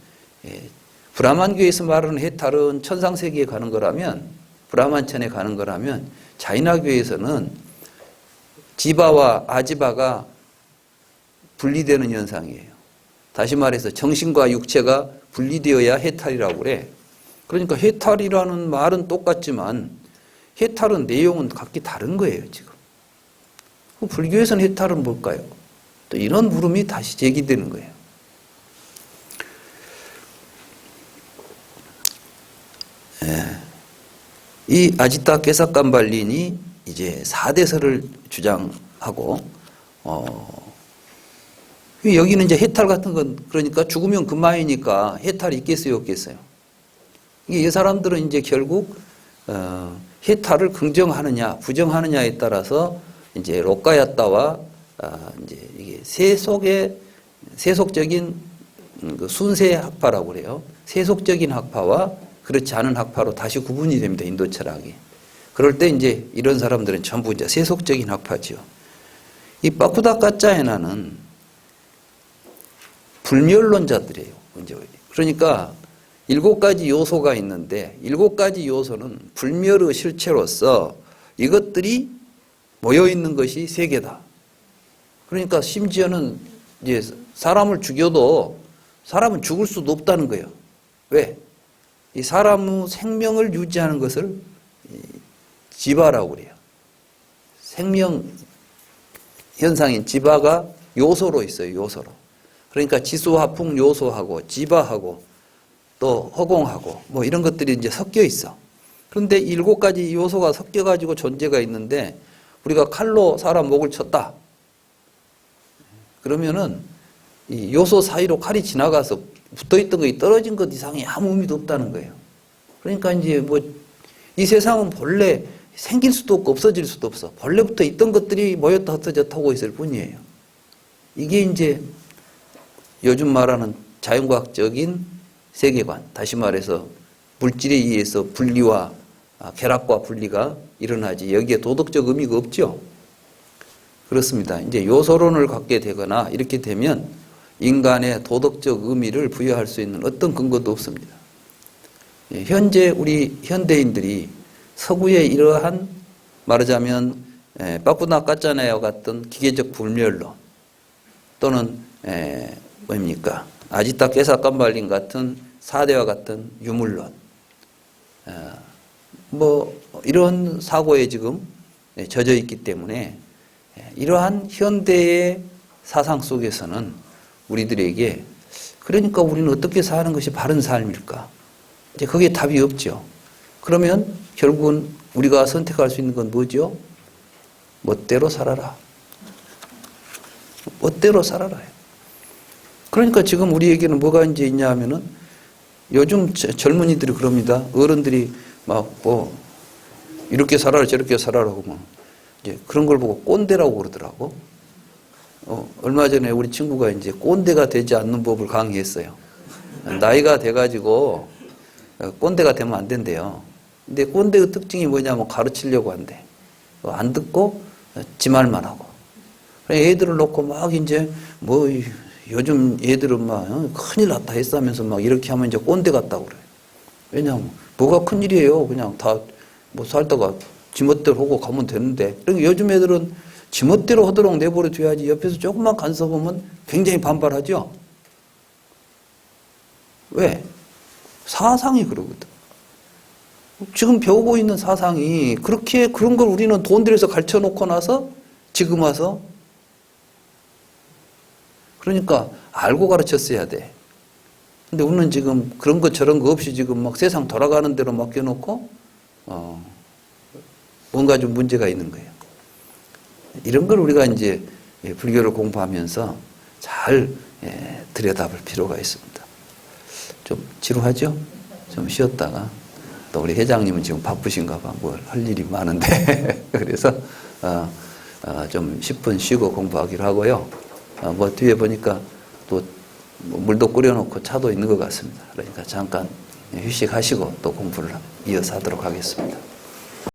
브라만교에서 말하는 해탈은 천상세계에 가는 거라면 브라만천에 가는 거라면 자인화교에서는 지바와 아지바가 분리되는 현상이에요. 다시 말해서 정신과 육체가 분리되어야 해탈이라고 그래. 그러니까 해탈이라는 말은 똑같지만 해탈은 내용은 각기 다른 거예요, 지금. 불교에서는 해탈은 뭘까요? 또 이런 물음이 다시 제기되는 거예요. 이 아지타 게사깜발린이 이제 4대설을 주장하고, 여기는 이제 해탈 같은 건, 그러니까 죽으면 그만이니까 해탈이 있겠어요, 없겠어요? 이 사람들은 이제 결국, 해탈을 긍정하느냐, 부정하느냐에 따라서 이제 로카야타와, 이제 이게 세 속의 세속적인 그 순세 학파라고 그래요. 세속적인 학파와 그렇지 않은 학파로 다시 구분이 됩니다. 인도 철학이. 그럴 때 이제 이런 사람들은 전부 이제 세속적인 학파죠. 이 바쿠다카짜에나는 불멸론자들이에요. 그러니까 7가지 요소가 있는데 7가지 요소는 불멸의 실체로서 이것들이 모여 있는 것이 세계다. 그러니까 심지어는 이제 사람을 죽여도 사람은 죽을 수도 없다는 거예요. 왜? 이 사람의 생명을 유지하는 것을 지바라고 그래요. 생명 현상인 지바가 요소로 있어요. 요소로. 그러니까 지수화풍 요소하고 지바하고 또 허공하고 뭐 이런 것들이 이제 섞여 있어. 그런데 7가지 요소가 섞여가지고 존재가 있는데 우리가 칼로 사람 목을 쳤다. 그러면은 이 요소 사이로 칼이 지나가서 붙어있던 것이 떨어진 것 이상이 아무 의미도 없다는 거예요. 그러니까 이제 뭐 이 세상은 본래 생길 수도 없고 없어질 수도 없어. 본래부터 있던 것들이 모였다 흩어졌다 하고 있을 뿐이에요. 이게 이제 요즘 말하는 자연과학적인 세계관, 다시 말해서 물질에 의해서 분리와 결합과 분리가 일어나지 여기에 도덕적 의미가 없죠. 그렇습니다. 이제 요소론을 갖게 되거나 이렇게 되면 인간의 도덕적 의미를 부여할 수 있는 어떤 근거도 없습니다. 현재 우리 현대인들이 서구의 이러한 말하자면 바쿠다카짜네와 같은 기계적 불멸론 또는 뭡니까 아지타 깨사깜발린 같은 사대와 같은 유물론 뭐 이런 사고에 지금 젖어 있기 때문에 이러한 현대의 사상 속에서는 우리들에게 그러니까 우리는 어떻게 사는 것이 바른 삶일까? 이제 거기에 답이 없죠. 그러면 결국은 우리가 선택할 수 있는 건 뭐죠? 멋대로 살아라. 멋대로 살아라. 그러니까 지금 우리에게는 뭐가 이제 있냐 하면은 요즘 젊은이들이 그럽니다. 어른들이 막 뭐 이렇게 살아라 저렇게 살아라고 뭐 이제 그런 걸 보고 꼰대라고 그러더라고. 얼마 전에 우리 친구가 이제 꼰대가 되지 않는 법을 강의했어요. 나이가 돼가지고 꼰대가 되면 안 된대요. 근데 꼰대의 특징이 뭐냐면 가르치려고 한대. 안 듣고 지 말만 하고. 애들을 놓고 막 이제 뭐 요즘 애들은 막 큰일 났다 했다면서 막 이렇게 하면 이제 꼰대 같다고 그래요. 왜냐하면 뭐가 큰일이에요. 그냥 다 뭐 살다가 지멋대로 하고 가면 되는데. 그러니까 요즘 애들은 지멋대로 하도록 내버려 둬야지 옆에서 조금만 간섭하면 굉장히 반발하죠. 왜? 사상이 그러거든. 지금 배우고 있는 사상이 그렇게 그런 걸 우리는 돈 들여서 가르쳐 놓고 나서 지금 와서 그러니까 알고 가르쳤어야 돼. 근데 우리는 지금 그런 거 저런 거 없이 지금 막 세상 돌아가는 대로 맡겨놓고 뭔가 좀 문제가 있는 거예요. 이런 걸 우리가 이제 불교를 공부하면서 잘 들여다볼 필요가 있습니다. 좀 지루하죠? 좀 쉬었다가 또 우리 회장님은 지금 바쁘신가 봐. 뭘 할 일이 많은데 그래서 좀 10분 쉬고 공부하기로 하고요. 뭐 뒤에 보니까 또 물도 끓여놓고 차도 있는 것 같습니다. 그러니까 잠깐 휴식하시고 또 공부를 이어서 하도록 하겠습니다.